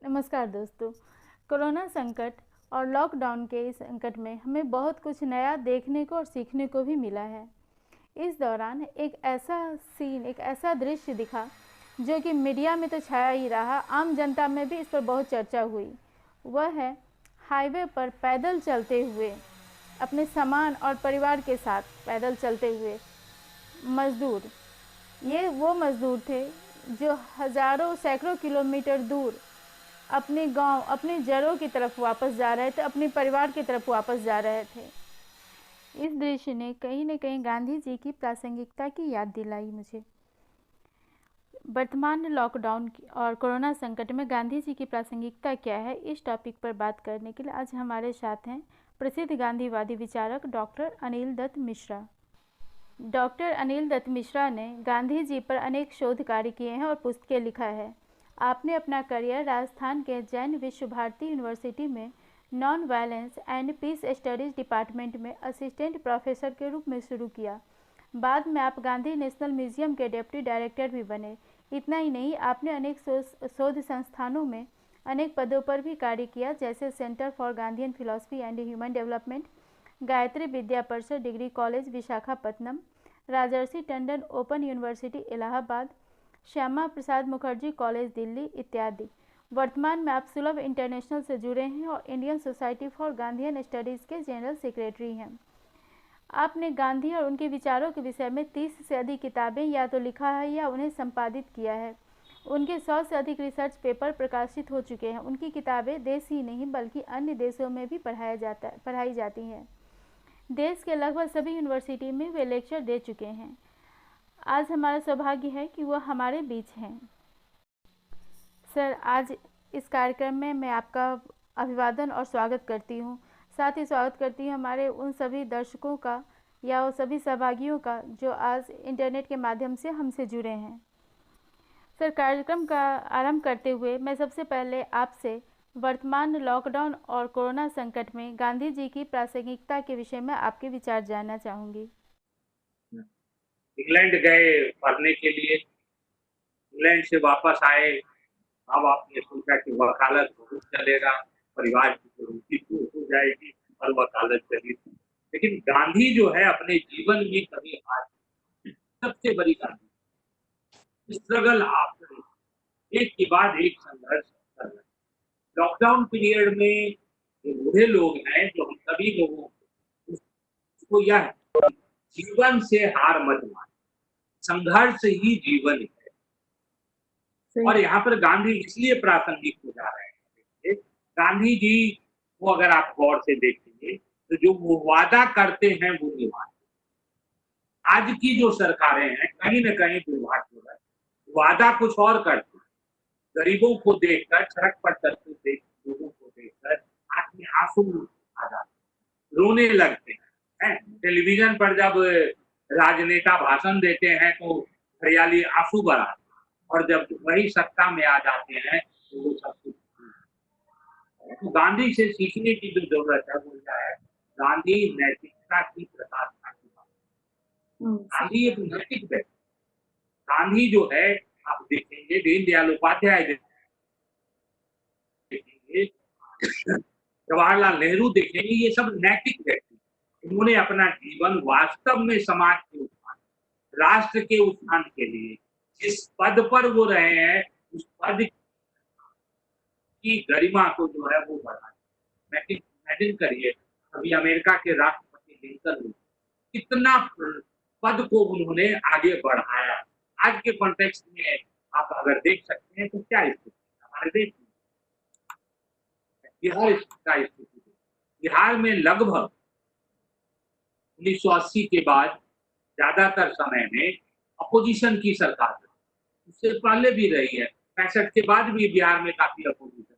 नमस्कार दोस्तों। कोरोना संकट और लॉकडाउन के इस संकट में हमें बहुत कुछ नया देखने को और सीखने को भी मिला है। इस दौरान एक ऐसा दृश्य दिखा जो कि मीडिया में तो छाया ही रहा, आम जनता में भी इस पर बहुत चर्चा हुई। वह है हाईवे पर पैदल चलते हुए, अपने सामान और परिवार के साथ पैदल चलते हुए मजदूर। ये वो मजदूर थे जो हज़ारों सैकड़ों किलोमीटर दूर अपने गांव, अपने जड़ों की तरफ वापस जा रहे थे, अपने परिवार की तरफ वापस जा रहे थे। इस दृश्य ने कहीं न कहीं गांधी जी की प्रासंगिकता की याद दिलाई मुझे। वर्तमान लॉकडाउन और कोरोना संकट में गांधी जी की प्रासंगिकता क्या है, इस टॉपिक पर बात करने के लिए आज हमारे साथ हैं प्रसिद्ध गांधीवादी विचारक डॉक्टर अनिल दत्त मिश्रा। डॉक्टर अनिल दत्त मिश्रा ने गांधी जी पर अनेक शोध कार्य किए हैं और पुस्तकें लिखा है। आपने अपना करियर राजस्थान के जैन विश्व भारती यूनिवर्सिटी में non violence and peace studies department में असिस्टेंट प्रोफेसर के रूप में शुरू किया। बाद में आप गांधी नेशनल म्यूजियम के डिप्टी डायरेक्टर भी बने। इतना ही नहीं, आपने अनेक शोध संस्थानों में अनेक पदों पर भी कार्य किया, जैसे centre for Gandhian philosophy and human development, Gayatri Vidya Parishad degree college Visakhapatnam, Rajarshi Tandon open university Allahabad, Shyama Prasad Mukherjee college Delhi इत्यादि। वर्तमान में आप सुलभ इंटरनेशनल से जुड़े हैं और Indian society for Gandhian studies के जनरल सेक्रेटरी हैं। आपने गांधी और उनके विचारों के विषय में 30 से अधिक किताबें या तो लिखा है या उन्हें संपादित किया है। उनके 100 से अधिक रिसर्च पेपर प्रकाशित हो चुके हैं। उनकी किताबें देश ही नहीं बल्कि अन्य देशों में भी पढ़ाई जाती हैं। देश के लगभग सभी यूनिवर्सिटी में वे लेक्चर दे चुके हैं। आज हमारा सौभाग्य है कि वह हमारे बीच हैं। सर, आज इस कार्यक्रम में मैं आपका अभिवादन और स्वागत करती हूँ। साथ ही स्वागत करती हूँ हमारे उन सभी दर्शकों का या उन सभी सहभागियों का जो आज इंटरनेट के माध्यम से हमसे जुड़े हैं। सर, कार्यक्रम का आरंभ करते हुए मैं सबसे पहले आपसे वर्तमान लॉकडाउन और कोरोना संकट में गांधी जी की प्रासंगिकता के विषय में आपके विचार जानना चाहूँगी। इंग्लैंड गए पढ़ने के लिए। इंग्लैंड से वापस आए। अब आपने सोचा कि वकालत बहुत चलेगा, परिवार की तो रोटी हो जाएगी और वकालत चलेगी। लेकिन गांधी जो है अपने जीवन में कभी हार नहीं। सबसे बड़ी गांधी स्ट्रगल आफ्टर एक के बाद एक संघर्ष कर रहे हैं। लॉकडाउन पीरियड में जो बूढ़े लोग हैं, जो हम सभी लोगों को यह है, जीवन से हार मत मान, संघर्ष ही जीवन है। और यहाँ पर गांधी इसलिए प्रासंगिक हो जा रहे हैं। गांधी जी को अगर आप गौर से देखेंगे तो जो वो वादा करते हैं वो निभाते। आज की जो सरकारें हैं कहीं न कहीं दुर्भाग्यपूर्ण, वादा कुछ और करते हैं। गरीबों को देखकर, सड़क पर चलते देख लोगों को देखकर आंख में आंसू आ जाते, रोने लगते हैं। टेलीविजन पर जब राजनेता भाषण देते हैं तो हरियाली आंसू बहाते, और जब वही सत्ता में आ जाते हैं तो वो सब कुछ। तो गांधी से सीखने की जो जरूरत है वो क्या है? गांधी नैतिकता की प्रकाशना की बात। गांधी एक नैतिक व्यक्ति। गांधी जो है, आप देखेंगे दीनदयाल उपाध्याय देखेंगे, जवाहरलाल नेहरू देखेंगे, ये सब नैतिक व्यक्ति। उन्होंने अपना जीवन वास्तव में समाज के उत्थान, राष्ट्र के उत्थान के लिए जिस पद पर वो रहे हैं उस पद की गरिमा को जो है वो बढ़ाया। इमेजिन करिए, अभी अमेरिका के राष्ट्रपति लिंकन कितना पद को उन्होंने आगे बढ़ाया। आज के कॉन्टेक्स्ट में आप अगर देख सकते हैं तो क्या स्थिति हमारे देश में, बिहार का स्थिति। बिहार में लगभग 1980 के बाद ज्यादातर समय में अपोजिशन की सरकार रही। उससे पहले भी रही है, 65 के बाद भी बिहार में काफी अपोजिशन।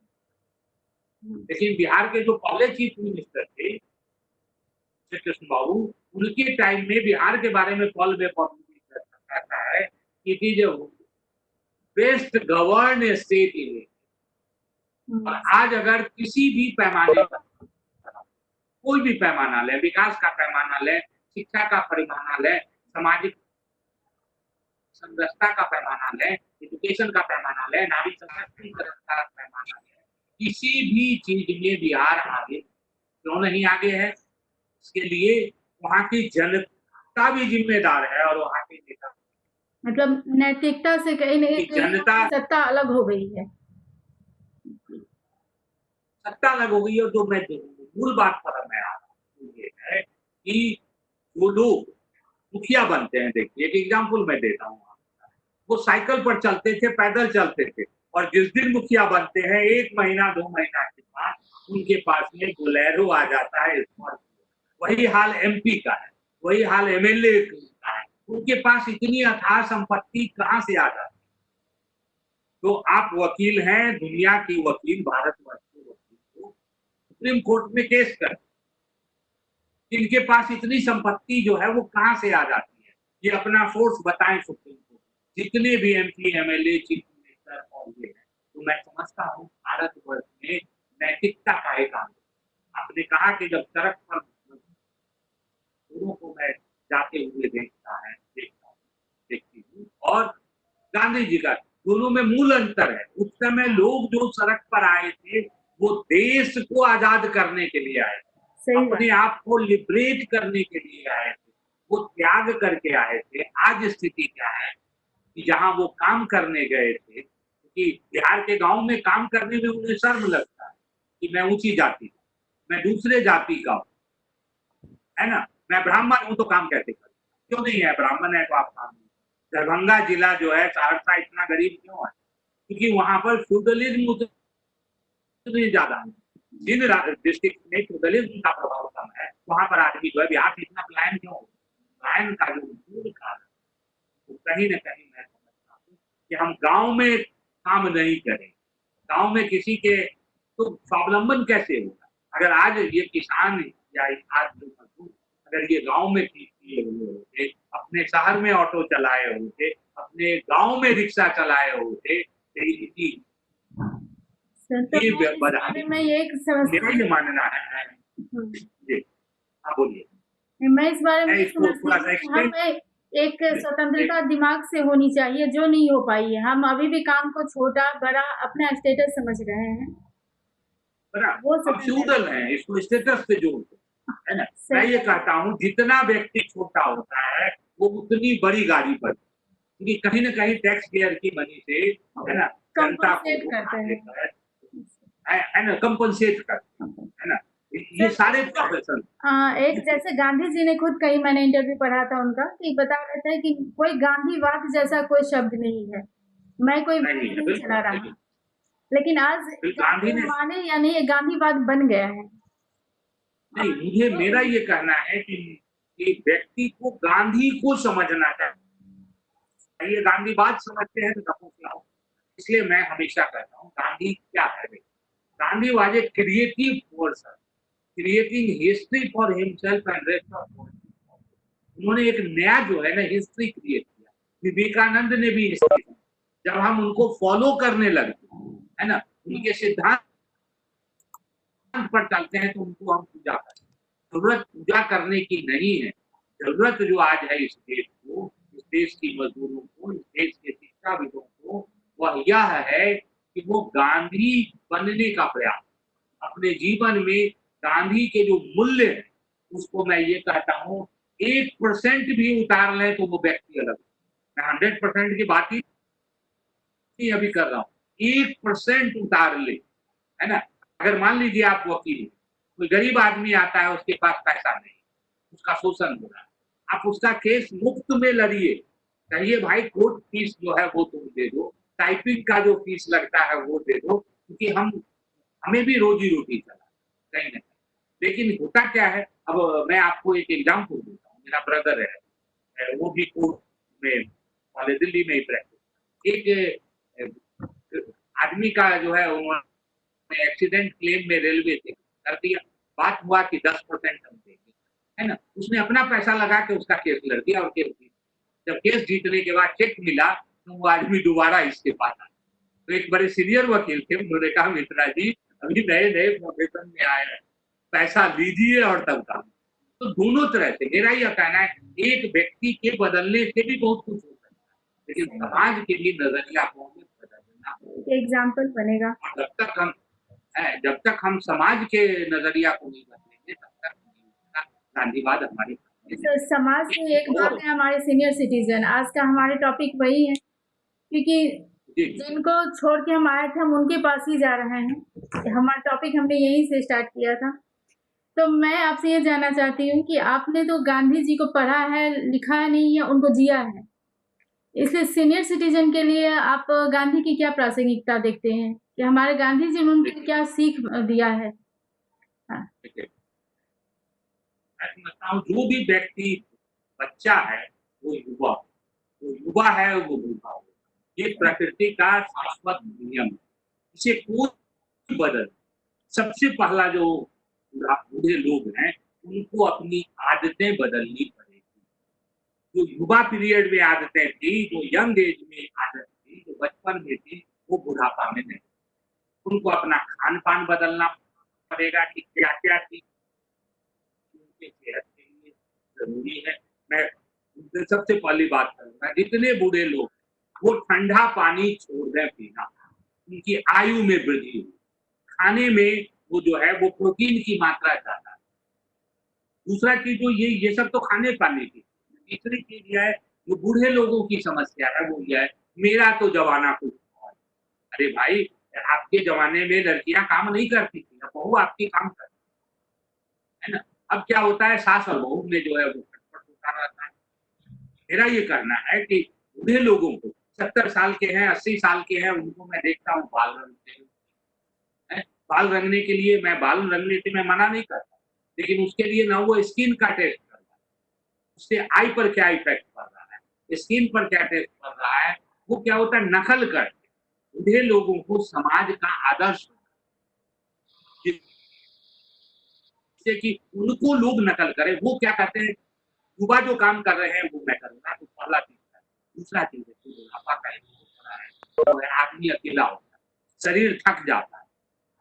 लेकिन बिहार के जो पहले चीफ मिनिस्टर थे श्री कृष्ण बाबू, उनके टाइम में बिहार के बारे में पॉल बेपॉपुलर कहता है कि it is best govern state in. और आज अगर किसी भी पैमाने पर, कोई भी पैमाना ले, विकास का पैमाना ले, शिक्षा का पैमाना ले, सामाजिक संरचना का पैमाना ले, एजुकेशन का पैमाना ले, नारी सशक्तिकरण का पैमाना ले, किसी भी चीज में बिहार आगे क्यों नहीं आगे है, इसके लिए वहाँ की जनता भी जिम्मेदार है और वहाँ के नेता, मतलब नैतिकता से कहीं नहीं की जनता सत्ता अलग हो गई है। सत्ता अलग हो गई है। और जो मैं मूल बात पर मैं आ रहा हूँ ये है कि वो लोग मुखिया बनते हैं। देखिए एक एग्जाम्पल मैं देता हूँ, वो साइकिल पर चलते थे, पैदल चलते थे, और जिस दिन मुखिया बनते हैं 1 महीना 2 महीना के बाद उनके पास में बोलेरो आ जाता है। वही हाल एमपी का है, वही हाल एमएलए का है। उनके पास इतनी अथाह संपत्ति कहाँ से आ जाती है? तो आप वकील हैं, दुनिया की वकील, भारतवर्ष के वकील को सुप्रीम कोर्ट में केस कर, इनके पास इतनी संपत्ति जो है वो कहाँ से आ जाती है? ये अपना सोर्स बताएं सुप्रीम कोर्ट, जितने भी एमपी एमएलए चीफ मिनिस्टर और ये है। तो मैं समझता हूँ भारतवर्ष में नैतिकता का एक आंदोलन। आपने कहा कि जब सड़क पर लोगों को मैं जाते हुए देखती हूँ, और गांधी जी का, दोनों में मूल अंतर है। उस समय लोग जो सड़क पर आए थे वो देश को आजाद करने के लिए आए थे, अपने आप को लिबरेट करने के लिए आए थे, वो त्याग करके आए थे। आज स्थिति क्या है कि जहां वो काम करने गए थे, कि बिहार के गांव में काम करने में उन्हें शर्म लगता है कि मैं ऊंची जाति, मैं दूसरे जाति का हूं, है ना, मैं ब्राह्मण हूं तो काम कैसे करूं? क्यों नहीं है? ब्राह्मण है तो आप काम नहीं। दरभंगा जिला जो है, सहरसा इतना गरीब क्यों है? क्योंकि वहां पर फ्यूडलिज्म उतनी ज्यादा है। जिन डिस्ट्रिक्ट में फ्यूडलिज्म का प्रभाव कम है, वहां पर आदमी जो है, बिहार से इतना पलायन क्यों हो? पलायन का जो मूल कारण, तो कहीं ना कहीं मैं समझता हूँ कि हम गांव में काम नहीं करें, गांव में किसी के तो स्वावलंबन कैसे होगा? अगर आज ये किसान या आज जो मजदूर अगर ये गांव में किए हुए होते, अपने शहर में ऑटो चलाए होते, अपने गांव में रिक्शा चलाए होते, तो ये बधाई मैं एक मेरा ये मानना है। जी हाँ बोलिए। मैं इस बारे में इसको थोड़ा सा एक्सप्लेन। एक स्वतंत्रता दिमाग से होनी चाहिए जो नहीं हो पाई है। हम अभी भी काम को छोटा बड़ा अपना स्टेटस समझ रहे हैं। अब फ्यूडल है, इसको स्टेटस से जोड़ते है ना। मैं ये कहता हूँ जितना व्यक्ति छोटा होता है वो उतनी बड़ी गाड़ी पर, क्योंकि कहीं ना कहीं टैक्स पेयर की मनी से, है ना, जनता को है ना कंपनसेट करते है ना। ये सारे प्रोफेशन एक जैसे गांधी जी ने खुद कही, मैंने इंटरव्यू पढ़ा था उनका, कि बता रहे थे कि कोई गांधीवाद जैसा कोई शब्द नहीं है, मैं कोई नहीं चला रहा, लेकिन आज गांधी ने माने या नहीं गांधीवाद बन गया है। नहीं, मुझे मेरा ये कहना है कि व्यक्ति को गांधी को समझना चाहिए। गांधीवाद समझते हैं तो तपस्या हो। इसलिए मैं हमेशा कहता हूँ गांधी क्या है? Gandhi was a creative person creating history for himself and rest of world. उन्होंने एक नया जो है ना हिस्ट्री क्रिएट किया। विवेकानंद ने भी हिस्ट्री, जब हम उनको फॉलो करने लगे, है ना, उनके सिद्धांत पर चलते हैं तो उनको हम पूजा करते हैं। जरूरत पूजा करने की नहीं है। जरूरत जो आज है इस देश को, इस देश की मजदूरों को, इस देश के शिक्षाविदों को, वह यह है कि वो गांधी बनने का प्रयास, अपने जीवन में गांधी के जो मूल्य है उसको मैं ये कहता हूँ 1% भी उतार लें तो वो व्यक्ति अलग। मैं 100% की बात ही अभी कर रहा हूँ। 1% उतार ले, है ना। अगर मान लीजिए आप वकील, कोई गरीब आदमी आता है, उसके पास पैसा नहीं, उसका शोषण हो रहा है, आप उसका केस मुफ्त में लड़िए, कहिए भाई कोर्ट फीस जो है वो तुम दे दो, टाइपिंग का जो फीस लगता है वो दे दो, क्योंकि हमें भी रोजी रोटी चला कहीं ना कहीं। लेकिन होता क्या है, अब मैं आपको एक एग्जाम्पल देता हूँ। मेरा ब्रदर है, वो भी कोर्ट में वाले दिल्ली में ही प्रैक्टिस, एक आदमी का जो है उन्होंने एक्सीडेंट क्लेम में रेलवे से कर दिया। बात हुआ कि 10% हम देंगे, है ना। उसने अपना पैसा लगा के उसका केस लड़ दिया और केस जीत। जब केस जीतने के बाद चेक मिला तो वो आदमी दोबारा इसके पास आया। तो एक बड़े सीनियर वकील थे, उन्होंने कहा मित्रा जी अभी नए नए प्रोफेशन में आए हैं, पैसा लीजिए और तब काम। तो दोनों तरह से मेरा यह कहना है, एक व्यक्ति के बदलने से भी बहुत कुछ हो सकता है, लेकिन समाज के लिए नजरिया को बदलना एग्जाम्पल बनेगा। जब तक हम, जब तक हम समाज के नजरिया को नहीं बदलेंगे तब तक गांधीवाद हमारे समाज से एक बात है, हमारे सीनियर सिटीजन, आज का हमारे टॉपिक वही है, क्योंकि जिनको छोड़ के हम आए थे हम उनके पास ही जा रहे हैं। हमारा टॉपिक हमने यहीं से स्टार्ट किया था। तो मैं आपसे ये जानना चाहती हूँ कि आपने तो गांधी जी को पढ़ा है, लिखा है नहीं है, उनको जिया है, इसलिए सीनियर सिटीजन के लिए आप गांधी की क्या प्रासंगिकता देखते हैं कि हमारे गांधी जी ने उनके क्या सीख दिया है? हाँ। जो भी व्यक्ति बच्चा है वो युवा है, वो बूढ़ा हो, ये प्रकृति का शाश्वत नियम है, इसे कोई बदल। सबसे पहला जो बूढ़े लोग हैं उनको अपनी आदतें बदलनी पड़ेगी। जो युवा पीरियड में आदतें थी, जो यंग एज में आदत थी, जो बचपन में थी, वो बुढ़ापा में नहीं। उनको अपना खान पान बदलना पड़ेगा कि क्या क्या चीज उनके सेहत के लिए जरूरी है। मैं सबसे पहली बात करूंगा, जितने बूढ़े लोग वो ठंडा पानी छोड़ दें पीना, उनकी आयु में वृद्धि हो। खाने में वो जो है वो प्रोटीन की मात्रा ज्यादा है। दूसरा चीज जो ये सब तो खाने पाने की। तीसरी चीज यह है, जो बूढ़े लोगों की समस्या है वो यह है, मेरा तो जमाना कुछ और। अरे भाई, आपके जमाने में लड़कियां काम नहीं करती थी, बहू आपकी काम करती है ना। अब क्या होता है, सास और बहू में जो है वो खटपट होता रहता है। मेरा ये कहना है कि बूढ़े लोगों को 70 साल के हैं, 80 साल के हैं, उनको मैं देखता हूँ बाल रंगते हैं। बाल रंगने के लिए मैं बाल रंगने से मैं मना नहीं करता, लेकिन उसके लिए ना वो स्किन का टेस्ट कर रहा है, उससे आई पर क्या इफेक्ट पड़ रहा है, स्किन पर क्या टेस्ट पड़ रहा है, वो क्या होता है, नकल करके बूढ़े लोगों को समाज का आदर्श, जिससे कि उनको लोग नकल करें। वो क्या कहते हैं, युवा जो काम कर रहे हैं वो मैं करूंगा, तो पहला चीज है। दूसरा चीज है, बुढ़ापा का एक तो है, आदमी अकेला होता है, शरीर थक जाता है,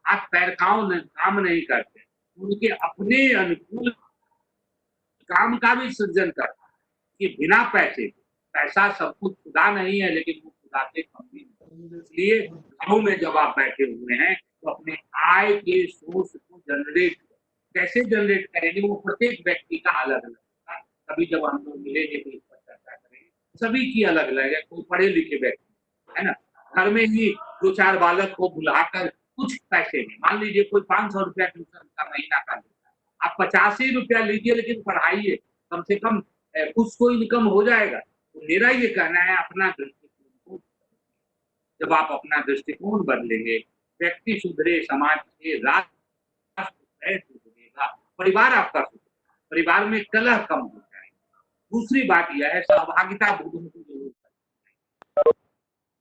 हाथ पैर काम नहीं करते, उनके अपने अनुकूल काम का भी सृजन करता है कि बिना पैसे, पैसा सब कुछ खुदा नहीं है, लेकिन वो खुदा से कम भी नहीं। इसलिए घरों में जब आप बैठे हुए हैं तो अपने आय के सोर्स को जनरेट कैसे जनरेट करेंगे, वो प्रत्येक व्यक्ति का अलग अलग होगा। कभी जब हम लोग मिलेंगे तो इस पर चर्चा करेंगे। सभी की अलग अलग है, कोई पढ़े लिखे व्यक्ति है ना, घर में ही 2-4 बालक को बुलाकर कुछ पैसे में, मान लीजिए कोई 500 रुपया ट्यूशन का महीना का लेता है, आप 85 ही रुपया लीजिए, लेकिन पढ़ाइए, कम से कम कुछ तो इनकम हो जाएगा। तो मेरा ये कहना है, अपना दृष्टिकोण, जब आप अपना दृष्टिकोण बदलेंगे, व्यक्ति सुधरे, समाज से राष्ट्र सुधरेगा, परिवार आपका सुधरेगा, परिवार में कलह कम हो जाएगा। दूसरी बात यह है, सहभागिता बूढ़ों की जरूरत है।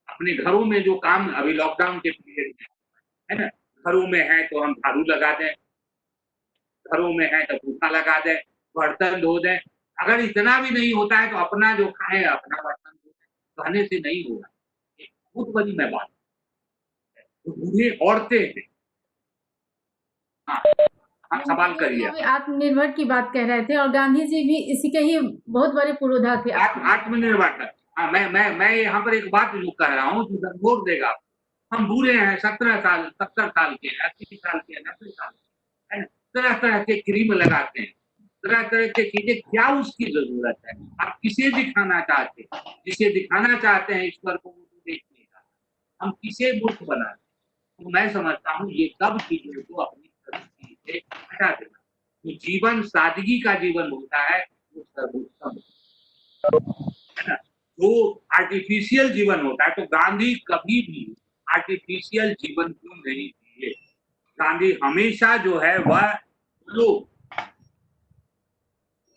अपने घरों में जो काम अभी लॉकडाउन के पीरियड में है ना, घरों में है तो हम झाड़ू लगा दें, घरों में है तो पोछा लगा दें, बर्तन धो दें। अगर इतना भी नहीं होता है तो अपना जो खाए अपना बर्तन धो दें, कहने से नहीं होगा। बहुत बड़ी मैं बात, तो बूढ़े औरतें हैं। हाँ, हाँ, सवाल करिए। अभी आत्मनिर्भर की बात कह रहे थे और गांधी जी भी इसी के ही बहुत बड़े पुरोधा थे। आत्मनिर्भर। हाँ, मैं यहाँ पर एक बात जो कह रहा हूँ जो जोर देगा, हम बूढ़े हैं, 17 साल 70 साल के, 80 साल के, 90 साल के, है ना, तरह तरह के क्रीम लगाते हैं, तरह तरह की चीजें, क्या उसकी जरूरत है? आप किसे दिखाना चाहते हैं? जिसे दिखाना चाहते हैं ईश्वर को, वो तो देख नहीं रहा। हम किसे मूर्ख बनाते? तो मैं समझता हूँ ये सब चीजों को अपनी दृष्टि से हटा देना। तो जीवन सादगी का जीवन होता है, वो सर्वोत्तम है ना। जो आर्टिफिशियल जीवन होता है, तो गांधी कभी भी आर्टिफिशियल जीवन क्यों नहीं जिए? गांधी हमेशा जो है वह लोग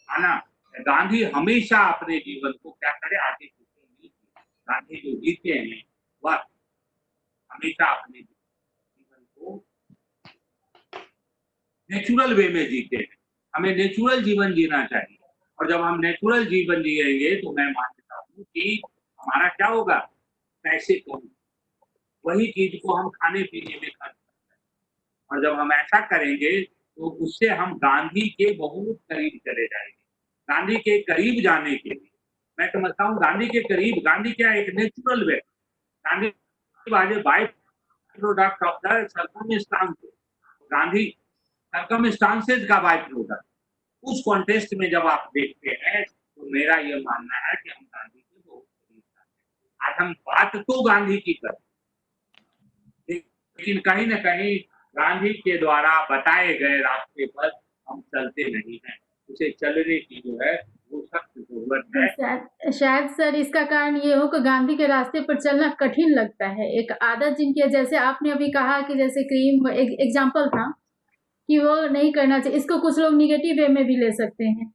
है ना, गांधी हमेशा अपने जीवन को क्या करे, आर्टिफिशियल नहीं जिए। गांधी जो जीते हैं वह हमेशा अपने जीवन को नेचुरल वे में जीते हैं। हमें नेचुरल जीवन जीना चाहिए, और जब हम नेचुरल जीवन जिएंगे तो मैं मानता हूँ कि हमारा क्या होगा, पैसे कम, वही चीज को हम खाने पीने में खर्च करते हैं। और जब हम ऐसा करेंगे तो उससे हम गांधी के बहुत करीब चले जाएंगे। गांधी के करीब जाने के लिए मैं समझता हूँ, गांधी के करीब, गांधी क्या एक natural way, Gandhi by product of the circumstances, Gandhi circumstances का बाय प्रोडक्ट। उस कॉन्टेस्ट में जब आप देखते हैं तो मेरा ये मानना है कि हम गांधी के बहुत करीब हैं। आज हम बात तो गांधी की करें, लेकिन कहीं न कहीं गांधी के द्वारा बताए गए रास्ते पर हम चलते नहीं हैं। उसे चलने की जो है वो सख्त जरूरत तो है। शायद सर इसका कारण ये हो कि गांधी के रास्ते पर चलना कठिन लगता है। एक आदत जिनकी है, जैसे आपने अभी कहा कि जैसे क्रीम एक एग्जाम्पल था कि वो नहीं करना चाहिए, इसको कुछ लोग निगेटिव वे में भी ले सकते हैं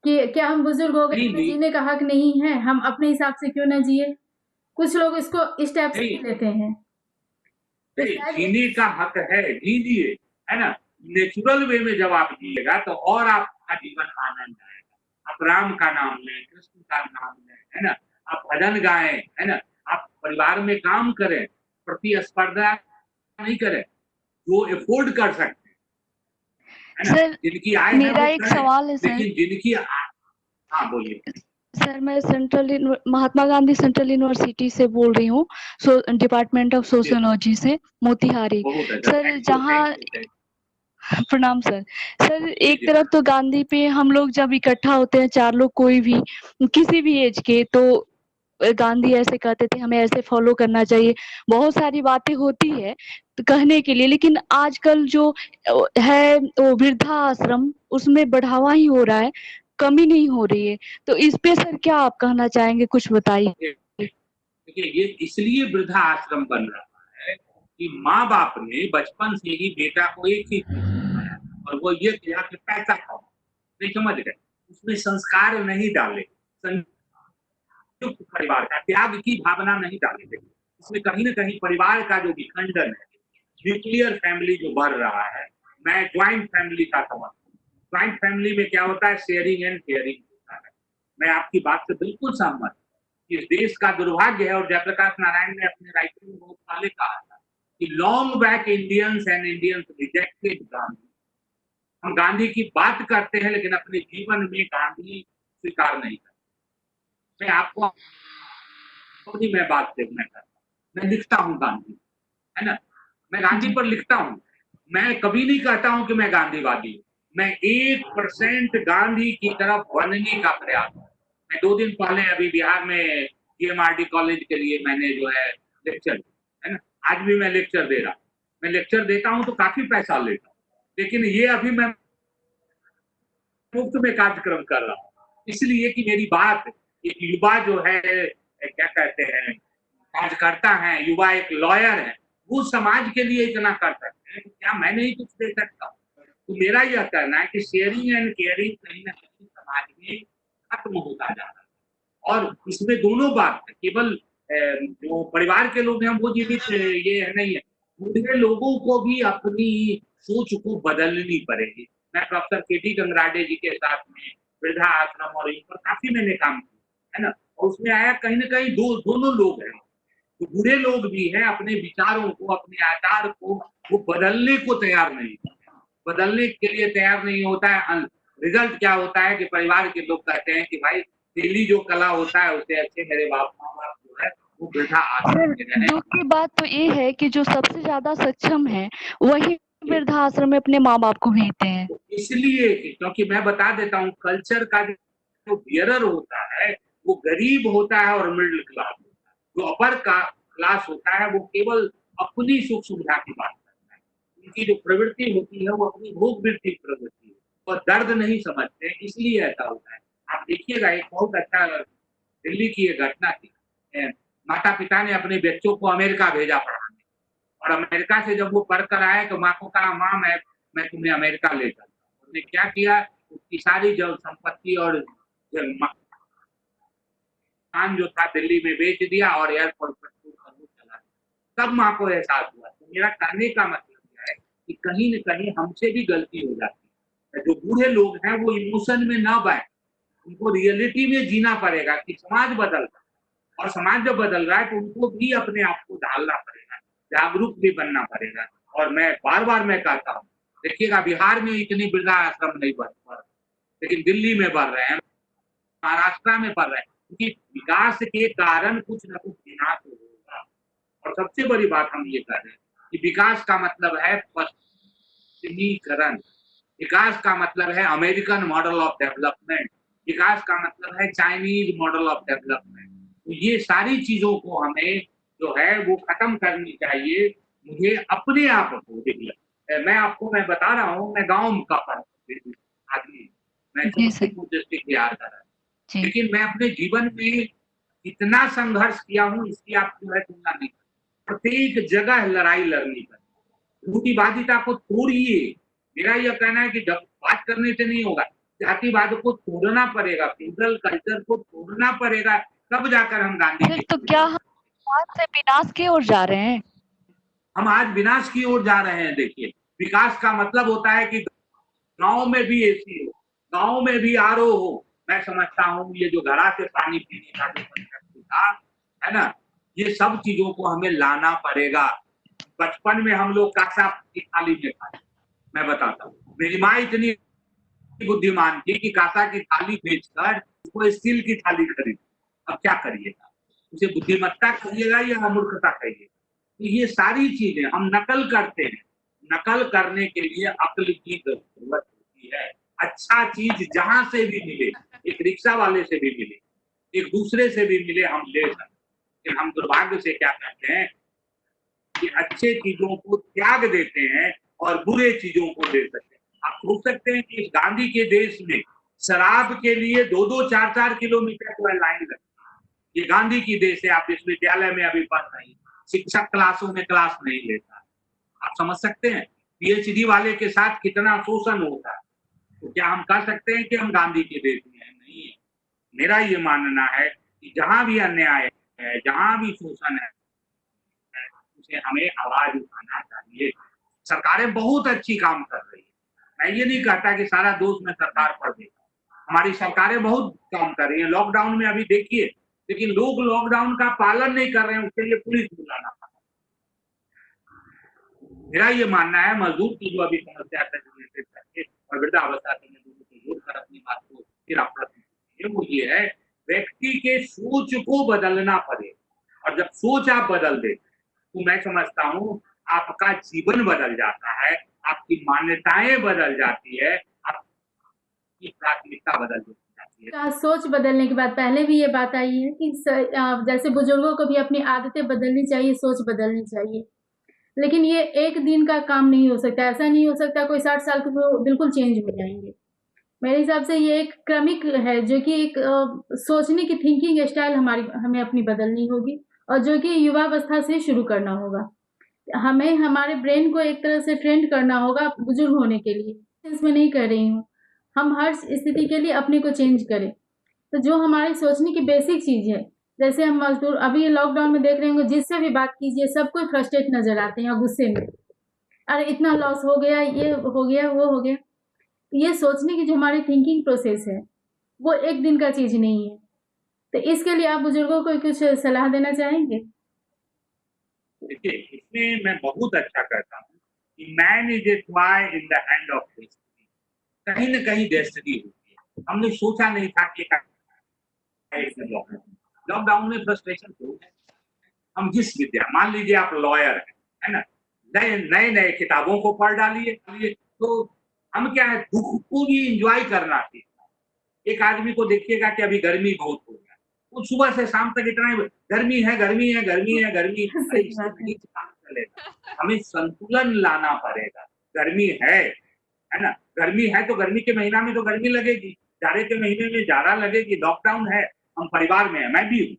कि क्या हम बुजुर्ग हो गए, हमें जीने का हक नहीं है, हम अपने हिसाब से क्यों ना जिए। कुछ लोग इसको इस टाइप से लेते हैं। तो जीने का हक है, जीजिए, है ना। नेचुरल वे में जब आप जिएगा तो और आपका जीवन आनंद आएगा। आप राम का नाम लें, कृष्ण का नाम लें, है ना, आप भजन गाएं, है ना, आप परिवार में काम करें, प्रतिस्पर्धा नहीं करें, जो अफोर्ड कर सकते हैं, है ना, जिनकी आय है मेरा वो एक करें, सवाल है सर। लेकिन जिनकी हाँ बोलिए सर, मैं महात्मा गांधी सेंट्रल यूनिवर्सिटी से बोल रही हूँ, डिपार्टमेंट ऑफ सोशियोलॉजी से, मोतिहारी। सर, जहाँ प्रणाम सर। सर, एक तरफ तो गांधी पे हम लोग जब इकट्ठा होते हैं, 4 लोग, कोई भी किसी भी एज के, तो गांधी ऐसे कहते थे, हमें ऐसे फॉलो करना चाहिए, बहुत सारी बातें होती है तो कहने के लिए। लेकिन आजकल जो है वो वृद्धाश्रम, उसमें बढ़ावा ही हो रहा है, कमी नहीं हो रही है। तो इस पे सर क्या आप कहना चाहेंगे, कुछ बताइए। देखिए, ये इसलिए वृद्धा आश्रम बन रहा है कि माँ बाप ने बचपन से ही बेटा को एक ही चीज सिखाया और वो ये किया कि पैसा खाओ, नहीं समझ गए, उसमें संस्कार नहीं डाले, संयुक्त परिवार का त्याग की भावना नहीं डाली गई। इसमें कहीं ना कहीं परिवार का जो विखंडन है, न्यूक्लियर फैमिली जो बढ़ रहा है, मैं ज्वाइंट फैमिली का समझता हूँ। ज्वाइंट फैमिली में क्या होता है, शेयरिंग एंड केयरिंग होता है। मैं आपकी बात से बिल्कुल सहमत हूँ। इस देश का दुर्भाग्य है, और जयप्रकाश नारायण ने अपने राइटिंग में बहुत पहले कहा था कि long back Indians and Indians rejected Gandhi. हम गांधी की बात करते हैं लेकिन अपने जीवन में गांधी स्वीकार नहीं करते। मैं आपको अपनी मैं बात देखना चाहता हूँ, मैं लिखता हूँ गांधी, है ना, मैं गांधी पर लिखता हूँ। मैं कभी नहीं कहता हूँ कि मैं गांधीवादी हूँ, मैं 1% गांधी की तरफ बनने का प्रयास। मैं 2 दिन पहले अभी बिहार में DMRD कॉलेज के लिए मैंने जो है लेक्चर, है ना, आज भी मैं लेक्चर दे रहा हूँ। मैं लेक्चर देता हूँ तो काफी पैसा लेता हूँ, लेकिन ये अभी मैं मुफ्त में कार्यक्रम कर रहा हूँ, इसलिए कि मेरी बात एक युवा जो है, क्या कहते हैं, कार्यकर्ता है, युवा एक लॉयर है, वो समाज के लिए इतना कर सकते हैं, क्या मैं नहीं कुछ दे सकता? तो मेरा यह कहना है कि शेयरिंग एंड केयरिंग कहीं ना कहीं समाज में खत्म होता जा रहा है। और इसमें दोनों बात है, केवल जो परिवार के लोग हैं वो जीवित ये नहीं है, बूढ़े लोगों को भी अपनी सोच को बदलनी पड़ेगी। मैं प्रोफेसर KT गंगराडे जी के साथ में वृद्धा आश्रम और इन पर काफी मैंने काम किया, है ना, और उसमें आया कहीं ना कहीं दोनों लोग हैं, तो बूढ़े लोग भी हैं, अपने विचारों को, अपने आचार को वो बदलने को तैयार नहीं, बदलने के लिए तैयार नहीं होता है। रिजल्ट क्या होता है कि परिवार के लोग कहते हैं कि भाई डेली जो कला होता है उसे अच्छे मेरे माँ बाप जो है वो वृद्धा आश्रम में रहे। दुख की बात तो ये है कि जो सबसे ज्यादा सक्षम है वही वृद्धाश्रम में अपने माँ बाप को भेजते हैं। इसलिए क्योंकि मैं बता देता हूँ, कल्चर का जो बियरर होता है वो गरीब होता है और मिडिल क्लास होता है। जो अपर क्लास होता है वो केवल अपनी सुख सुविधा की बात करता है, उनकी जो प्रवृत्ति होती है वो अपनी भोग वृत्ति प्रवृत्ति है, और दर्द नहीं समझते, इसलिए ऐसा होता है। आप देखिएगा, एक बहुत अच्छा दिल्ली की एक घटना थी, माता पिता ने अपने बच्चों को अमेरिका भेजा पढ़ाने, और अमेरिका से जब वो पढ़ कर आए तो माँ को कहा, माँ मैं तुम्हें अमेरिका ले चलता हूँ। उसने क्या किया, उसकी सारी जो संपत्ति और मकान जो था दिल्ली में बेच दिया और एयरपोर्ट पर चला गया। तब माँ को एहसास हुआ। तो मेरा कहने का मतलब यह है कि कहीं न कहीं हमसे भी गलती हो जाती है। जो बूढ़े लोग हैं वो इमोशन में ना बहे, उनको रियलिटी में जीना पड़ेगा कि समाज बदल रहा है, और समाज जब बदल रहा है तो उनको भी अपने आप को ढालना पड़ेगा, जागरूक भी बनना पड़ेगा। और मैं बार-बार मैं कहता हूँ, देखिएगा बिहार में इतनी वृद्धा आश्रम नहीं बढ़ रहे, लेकिन दिल्ली में बढ़ रहे हैं, महाराष्ट्र में बढ़ रहे हैं, क्योंकि विकास के कारण कुछ न कुछ विनाश होगा। और सबसे बड़ी बात हम ये कह रहे हैं कि विकास का मतलब है पश्चिमीकरण, विकास का मतलब है अमेरिकन मॉडल ऑफ डेवलपमेंट, विकास का मतलब है चाइनीज मॉडल ऑफ डेवलपमेंट। तो ये सारी चीजों को हमें जो है वो खत्म करनी चाहिए। मुझे अपने आप को मैं बता रहा हूँ, मैं गाँव का आदमी, मैं समस्तीपुर डिस्ट्रिक्ट बिहार का रहा, लेकिन मैं अपने जीवन में इतना संघर्ष किया हूँ, इसकी आप जो है तुलना नहीं। प्रत्येक जगह लड़ाई लड़नी पड़ी, रूढ़िवादिता को तोड़िए। मेरा यह कहना है कि जब बात करने से नहीं होगा, जातिवाद को तोड़ना पड़ेगा, फ्यूडल कल्चर को तोड़ना पड़ेगा, तब जाकर हम गांधी। तो क्या हम आज से विनाश की ओर जा रहे हैं? हम आज विनाश की ओर जा रहे हैं। देखिए, विकास का मतलब होता है कि गांव में भी एसी हो, गांव में भी आरओ हो। मैं समझता हूँ ये जो घड़ा से पानी पीने का जो कंसेप्ट था, है ना, ये सब चीजों को हमें लाना पड़ेगा। बचपन में हम लोग कांसा की थाली में खाते, मैं बताता हूँ, मेरी माँ इतनी बुद्धिमान थी कि कांसा की थाली बेचकर उसको स्टील की थाली खरीदी। अब क्या करिएगा, उसे बुद्धिमत्ता कहिएगा या मूर्खता कहिएगा? तो ये सारी चीजें हम नकल करते हैं, नकल करने के लिए अक्ल की जरूरत होती है। अच्छा चीज जहां से भी मिले, एक रिक्शा वाले से भी मिले, एक दूसरे से भी मिले, हम ले सकते। लेकिन हम दुर्भाग्य से क्या करते हैं कि अच्छे चीजों को त्याग देते हैं और बुरे चीजों को दे सकते हैं। आप सोच सकते हैं कि इस गांधी के देश में शराब के लिए 2-2, 4-4 किलोमीटर जो है लाइन लगती है। ये गांधी की देश है। आप विश्वविद्यालय में अभी पढ़ रही, शिक्षक क्लासों में क्लास नहीं लेता। आप समझ सकते हैं पीएचडी वाले के साथ कितना शोषण होता है। तो क्या हम कह सकते हैं कि हम गांधी के देश में हैं? नहीं है। मेरा ये मानना है कि जहां भी अन्याय है, जहां भी शोषण है, उसे हमें आवाज उठाना चाहिए। सरकारें बहुत अच्छी काम कर रही है, मैं ये नहीं कहता कि सारा दोष मैं सरकार पर देता। हमारी सरकारें बहुत काम कर रही है। लॉकडाउन में अभी देखिए, लेकिन लोग लॉकडाउन का पालन नहीं कर रहे हैं, उसके लिए पुलिस बुलाना। मेरा ये मानना है मजदूर की जो अभी समस्या है और वृद्धावस्था से जोड़कर अपनी बात को फिर वो ये है, व्यक्ति के सोच को बदलना पड़े। और जब सोच आप बदल दे तो मैं समझता हूँ आपका जीवन बदल जाता है, आपकी मान्यताएं बदल जाती है, आपकी प्राथमिकता बदल जाती है। सोच बदलने के बाद पहले भी ये बात आई है कि जैसे बुजुर्गों को भी अपनी आदतें बदलनी चाहिए, सोच बदलनी चाहिए, लेकिन ये एक दिन का काम नहीं हो सकता। ऐसा नहीं हो सकता कोई 60 साल के बिल्कुल चेंज हो जाएंगे। मेरे हिसाब से ये एक क्रमिक है, जो कि एक सोचने की थिंकिंग स्टाइल हमें अपनी बदलनी होगी, और जो कि युवावस्था से शुरू करना होगा। हमें हमारे ब्रेन को एक तरह से ट्रेंड करना होगा बुजुर्ग होने के लिए। इसमें नहीं कर रही हूँ, हम हर स्थिति के लिए अपने को चेंज करें। तो जो हमारी सोचने की बेसिक चीज़ है, जैसे हम मजदूर अभी लॉकडाउन में देख रहे होंगे, जिससे भी बात कीजिए सब कोई फ्रस्ट्रेट नजर आते हैं और गुस्से में, अरे इतना लॉस हो गया, ये हो गया, वो हो गया। ये सोचने की जो हमारी थिंकिंग प्रोसेस है वो एक दिन का चीज नहीं है। तो इसके लिए आप बुजुर्गों को कुछ सलाह देना चाहेंगे? देखिए, इसमें मैं बहुत अच्छा कहता हूँ कि man is a toy in the hand of destiny. कहीं न कहीं डेस्टिनी होती है। हमने सोचा नहीं था कि लॉकडाउन में फ्रस्ट्रेशन हो गया। हम जिस विद्या, मान लीजिए आप लॉयर है ना, नए किताबों को पढ़ डालिए, तो हम क्या है, दुख को भी इंजॉय करना चाहिए। एक आदमी को देखिएगा कि अभी गर्मी बहुत हो गया, वो सुबह से शाम तक इतना गर्मी है, गर्मी है, गर्मी है, गर्मी है। हमें संतुलन लाना पड़ेगा। गर्मी है ना, गर्मी है तो गर्मी के महीना में तो गर्मी लगेगी, जाड़े के महीने में जाड़ा लगेगी। लॉकडाउन है, हम परिवार में है, मैं भी हूँ,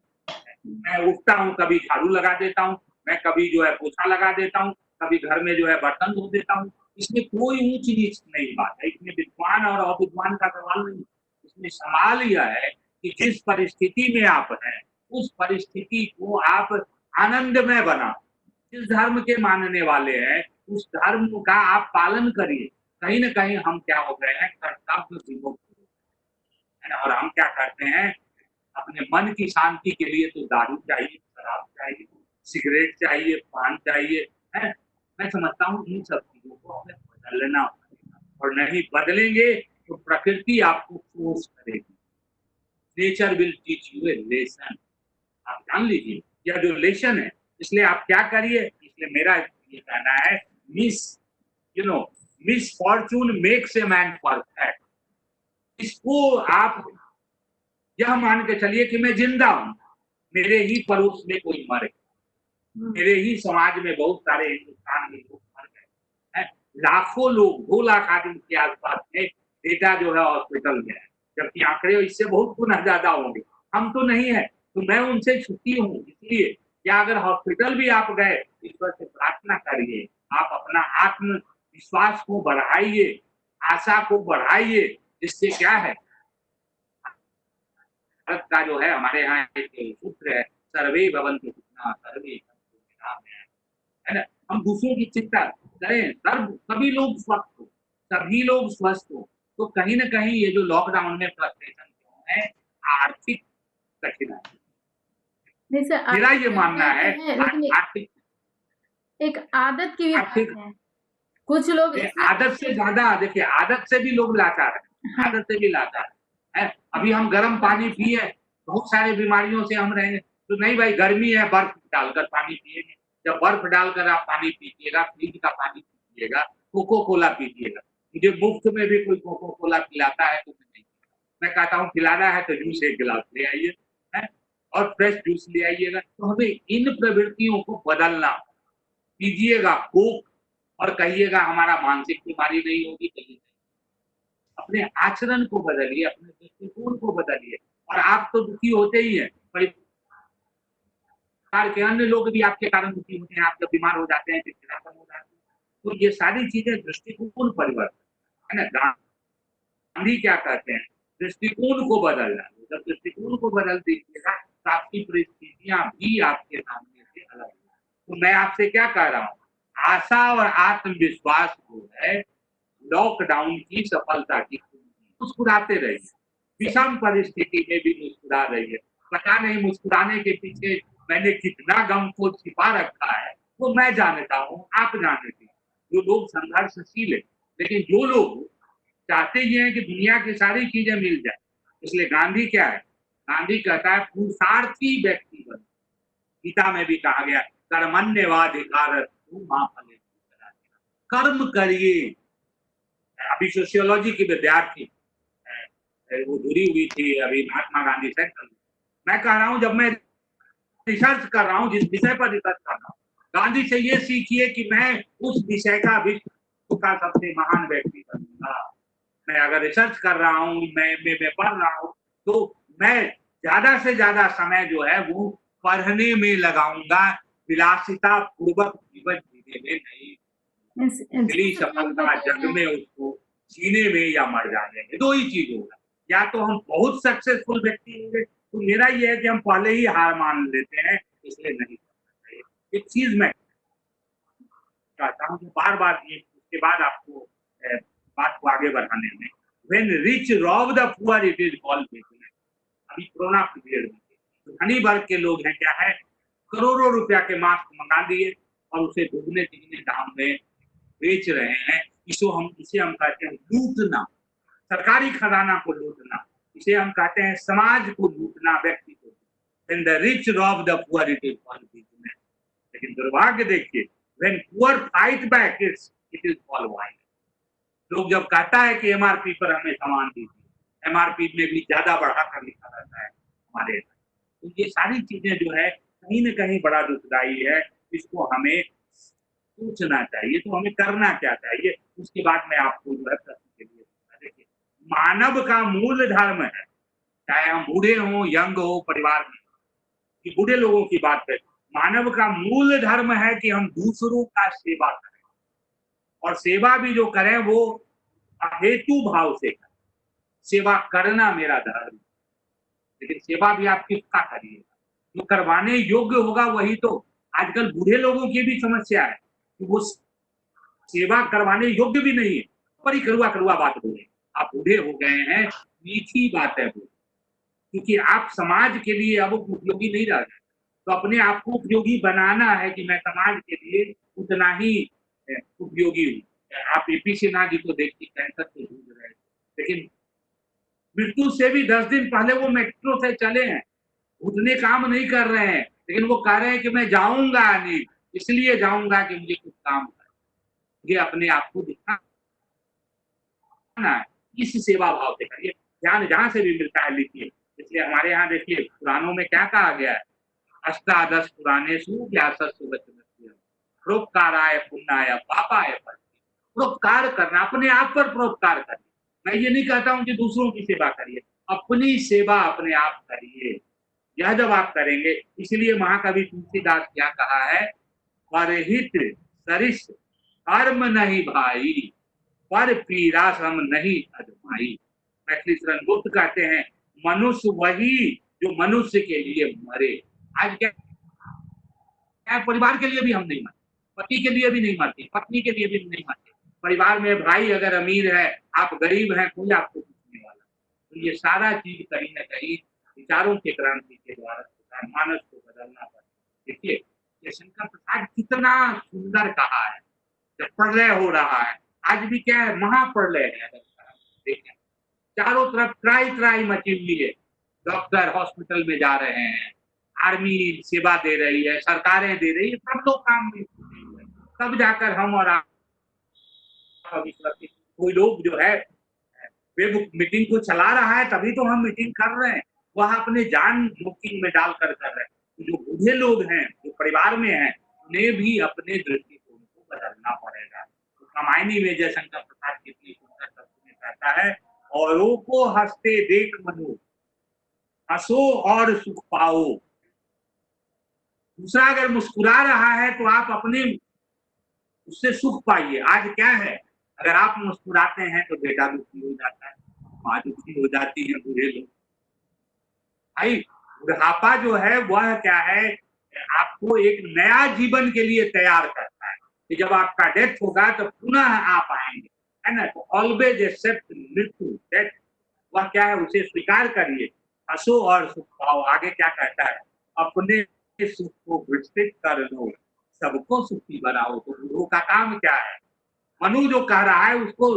मैं उठता हूँ, कभी झाड़ू लगा देता हूँ, मैं कभी जो है पोछा लगा देता हूँ, कभी घर में जो है बर्तन धो देता हूँ। इसमें कोई ऊंच नीच नहीं बात है, इसमें विद्वान और अविद्वान का सवाल नहीं। इसमें सवाल यह है कि जिस परिस्थिति में आप हैं, उस परिस्थिति को आप आनंदमय बनाओ। जिस धर्म के मानने वाले हैं, उस धर्म का आप पालन करिए। कहीं न कहीं हम क्या हो गए हैं, कर्तव्य विमुक्त है ना, और हम क्या करते हैं, अपने मन की शांति के लिए तो दारू चाहिए, शराब चाहिए, सिगरेट चाहिए, पान चाहिए, है। मैं समझता हूँ इन सब चीजों को हमें बदलना पड़ेगा, और नहीं बदलेंगे तो प्रकृति आपको फोर्स करेगी। Nature will teach U A lesson. आप जान लीजिए, यह जो लेसन है इसलिए आप क्या करिए, इसलिए मेरा ये कहना है, miss Fortune makes a man perfect. इसको आप यह मान के चलिए कि मैं जिंदा हूं, मेरे ही पड़ोस में कोई मरे, मेरे ही समाज में बहुत सारे हिंदुस्तान में लोग मर गए हैं, लाखों लोग, 2 लाख आदमी के आसपास में डेटा जो है हॉस्पिटल में है, जबकि आंकड़े इससे बहुत गुना ज्यादा होंगे। हम तो नहीं है, तो मैं उनसे छुट्टी हूँ। इसलिए क्या अगर हॉस्पिटल भी आप गए, ईश्वर से प्रार्थना करिए, आप अपना आत्मविश्वास को बढ़ाइए, आशा को बढ़ाइए, जिससे क्या है, भारत का जो है, हमारे यहाँ एक सूत्र है, सर्वे भवन्तु सुखिनः सर्वे सन्तु निरामयाः, है ना। हम दूसरों की चिंता करें, सभी लोग स्वस्थ हो, सभी लोग स्वस्थ हो, तो कहीं ना कहीं ये जो लॉकडाउन में फ्रस्ट्रेशन क्यों है, आर्थिक कठिनाई। नहीं सर, मेरा ये मानना है, आर्थिक एक आदत की भी बात है। कुछ लोग आदत से ज्यादा, देखिए आदत से भी लोग लाचार है, आदत से भी लाचार है। अभी हम गर्म पानी पिए, बहुत सारे बीमारियों से हम रहेंगे, तो नहीं भाई गर्मी है, बर्फ डालकर पानी पिएंगे। जब बर्फ डालकर आप पानी पीजिएगा, फ्रिज का पानी पीजिएगा, कोको कोला पीजिएगा। मुझे मुफ्त में भी कोई कोको कोला पिलाता है तो मैं कहता हूँ खिलाना है तो जूस एक गिलास ले आइए, और फ्रेश जूस ले आइएगा। तो हमें इन प्रवृत्तियों को बदलना, पीजिएगा कोक और कहिएगा हमारा मानसिक बीमारी नहीं होगी, कहीं अपने आचरण को बदलिए, अपने दृष्टिकोण को बदलिए। और आप तो दुखी होते ही हैं, परिवार के अन्य लोग भी आपके कारण दुखी होते हैं, आप जब बीमार हो जाते हैं, चिड़चिड़ापन हो जाते हैं। तो ये सारी चीजें दृष्टिकोण परिवर्तन है ना। गांधी क्या कहते हैं, दृष्टिकोण को बदलना। जब दृष्टिकोण को बदल दीजिएगा तो आपकी परिस्थितियां भी आपके सामने से अलग होंगी। तो मैं आपसे क्या कह रहा हूँ, आशा और आत्मविश्वास को है लॉकडाउन की सफलता की, मुस्कुराते रहिए, विषम परिस्थिति में भी मुस्कुरा रही है। पता नहीं मुस्कुराने के पीछे मैंने कितना गम को छिपा रखा है, वो मैं जानता हूँ, आप जानते हैं। जो लोग संघर्षशील है, लेकिन जो लोग चाहते ये हैं कि दुनिया की सारी चीजें मिल जाए, इसलिए गांधी क्या है, गांधी कहता है पुरुषार्थी व्यक्ति बनो। गीता में भी कहा गया कर्मण्येवाधिकारः मा फले, कर्म करिए। अभी सोशियोलॉजी की विद्यार्थी वो जुड़ी हुई थी अभी महात्मा गांधी सेंटर में। मैं कह रहा हूँ जब मैं रिसर्च कर रहा हूँ, जिस विषय पर रिसर्च कर रहा हूँ, गांधी से ये सीखिए कि मैं उस विषय का विश्व का सबसे महान व्यक्ति बनूंगा। मैं अगर रिसर्च कर रहा हूँ, मैं पढ़ रहा हूँ, तो मैं ज्यादा से ज्यादा समय जो है वो पढ़ने में लगाऊंगा, विलासिता पूर्वक जीवन जीने में नहीं। मिली सफलता जग में उसको जीने में या मर जाने में, दो ही चीज होगा। या तो हम बहुत सक्सेसफुल व्यक्ति होंगे, तो मेरा ये है कि हम पहले ही हार मान लेते हैं, इसलिए नहीं करना चाहिए। एक चीज मैं कहता हूँ बार बार, ये उसके बाद आपको बात को आगे बढ़ाने में, when rich rob the poor it is called business। अभी कोरोना पीरियड में धनी वर्ग के लोग हैं क्या है, करोड़ों रुपया के मास्क मंगा दिए और उसे दुगने तिगने दाम में बेच रहे हैं। इसे हम कहते हैं लूटना, सरकारी खजाना को लूटना। इसे हम कहते हैं समाज को लूटना, व्यक्ति को। When the rich rob the poor it is called business। लेकिन दुर्भाग्य देखिए, when poor fight back it is called violence। लोग जब कहता है कि एमआरपी पर हमें सामान दीजिए, एमआरपी में भी ज्यादा बढ़ाकर लिखा रहता है हमारे। तो ये सारी चीजें जो है कहीं न कहीं बड़ा दुखदायी है, इसको हमें सोचना चाहिए। तो हमें करना क्या चाहिए, उसके बाद मैं आपको जो है प्रश्न के लिए देखिए, मानव का मूल धर्म है, चाहे हम बूढ़े हों, यंग हो, परिवार में, कि बूढ़े लोगों की बात करें, मानव का मूल धर्म है कि हम दूसरों का सेवा करें, और सेवा भी जो करें वो अहेतु भाव से करें। सेवा करना मेरा धर्म है, लेकिन सेवा भी आप किसका करिएगा, जो करवाने योग्य होगा वही। तो आजकल बूढ़े लोगों की भी समस्या है कि वो सेवा करवाने योग्य भी नहीं है, पर ही कड़वा बात बोले। आप बूढ़े हो गए हैं, मीठी बात है वो, क्योंकि आप समाज के लिए अब उपयोगी नहीं रह गए। तो अपने आप को उपयोगी बनाना है कि मैं समाज के लिए उतना ही उपयोगी हूँ। आप एपी सिन्हा जी को देखिए, कैंसर से जूझ रहे हैं, लेकिन मृत्यु से भी 10 दिन पहले वो मेट्रो से चले हैं, घुटने काम नहीं कर रहे हैं, लेकिन वो कह रहे हैं कि मैं जाऊंगा नहीं, इसलिए जाऊंगा कि मुझे कुछ काम करना, ये अपने आप को दिखाना है। इस सेवा भाव से करिए, ध्यान जहां से भी मिलता है लिखिए। इसलिए हमारे यहाँ देखिए पुराणों में क्या कहा गया है, अष्टादश पुराणेषु व्यासस्य वचनस्य परोपकाराय पुण्याय पापाय फल। परोपकार करना, अपने आप पर परोपकार करिए। मैं ये नहीं कहता हूं कि दूसरों की सेवा करिए, अपनी सेवा अपने आप करिए। यह जब आप करेंगे, इसलिए महाकवि तुलसीदास क्या कहा है, परहित सरिस कर्म नहीं भाई, पर पीड़ा श्रम नहीं अजमाई। मैथिली शरण गुप्त कहते हैं, मनुष्य वही जो मनुष्य के लिए मरे। आज क्या परिवार के लिए भी हम नहीं मरते, पति के लिए भी नहीं मरते, पत्नी के लिए भी नहीं मरते। परिवार में भाई अगर अमीर है, आप गरीब हैं, कोई आपको पूछने वाला। तो ये सारा चीज कहीं ना कहीं विचारों के क्रांति के द्वारा मानस को बदलना पड़ता। देखिए ये शंकर प्रसाद कितना सुंदर कहा है, जब प्रलय हो रहा है, आज भी क्या है, महाप्रलय है। देखें चारों तरफ त्राई त्राई मची हुई है, डॉक्टर हॉस्पिटल में जा रहे हैं, आर्मी सेवा दे रही है, सरकारें दे रही है, सब लोग काम में, तब जाकर हम और आप कोई लोग जो है वेब मीटिंग को चला रहा है, तभी तो हम मीटिंग कर रहे हैं, वह अपने जान जोखिम में डालकर कर रहे हैं। जो बूढ़े लोग हैं, जो परिवार में हैं, उन्हें भी अपने दृष्टिकोण को बदलना पड़ेगा। तो रामायणी में जयशंकर प्रसाद कितनी सुंदर शब्द में कहता है, औरों को हंसते देख मनो, हंसो और सुख पाओ। दूसरा अगर मुस्कुरा रहा है तो आप अपने उससे सुख पाइए। आज क्या है, अगर आप मुस्कुराते हैं तो बेटा दुखी हो जाता है, माँ दुखी हो जाती है, बूढ़े लोग। भाई बुढ़ापा जो है वह क्या है, आपको एक नया जीवन के लिए तैयार करता है कि जब आपका डेथ होगा तो पुनः आप आएंगे, है ना। तो ऑलवेज एक्सेप्ट मृत्यु, डेथ, वह क्या है, उसे स्वीकार करिए, हंसो और सुख पाओ। आगे क्या कहता है, अपने सुख को विस्तृत कर लो, सबको सुखी बनाओ। तो गुरु का काम क्या है, मनु जो कह रहा है उसको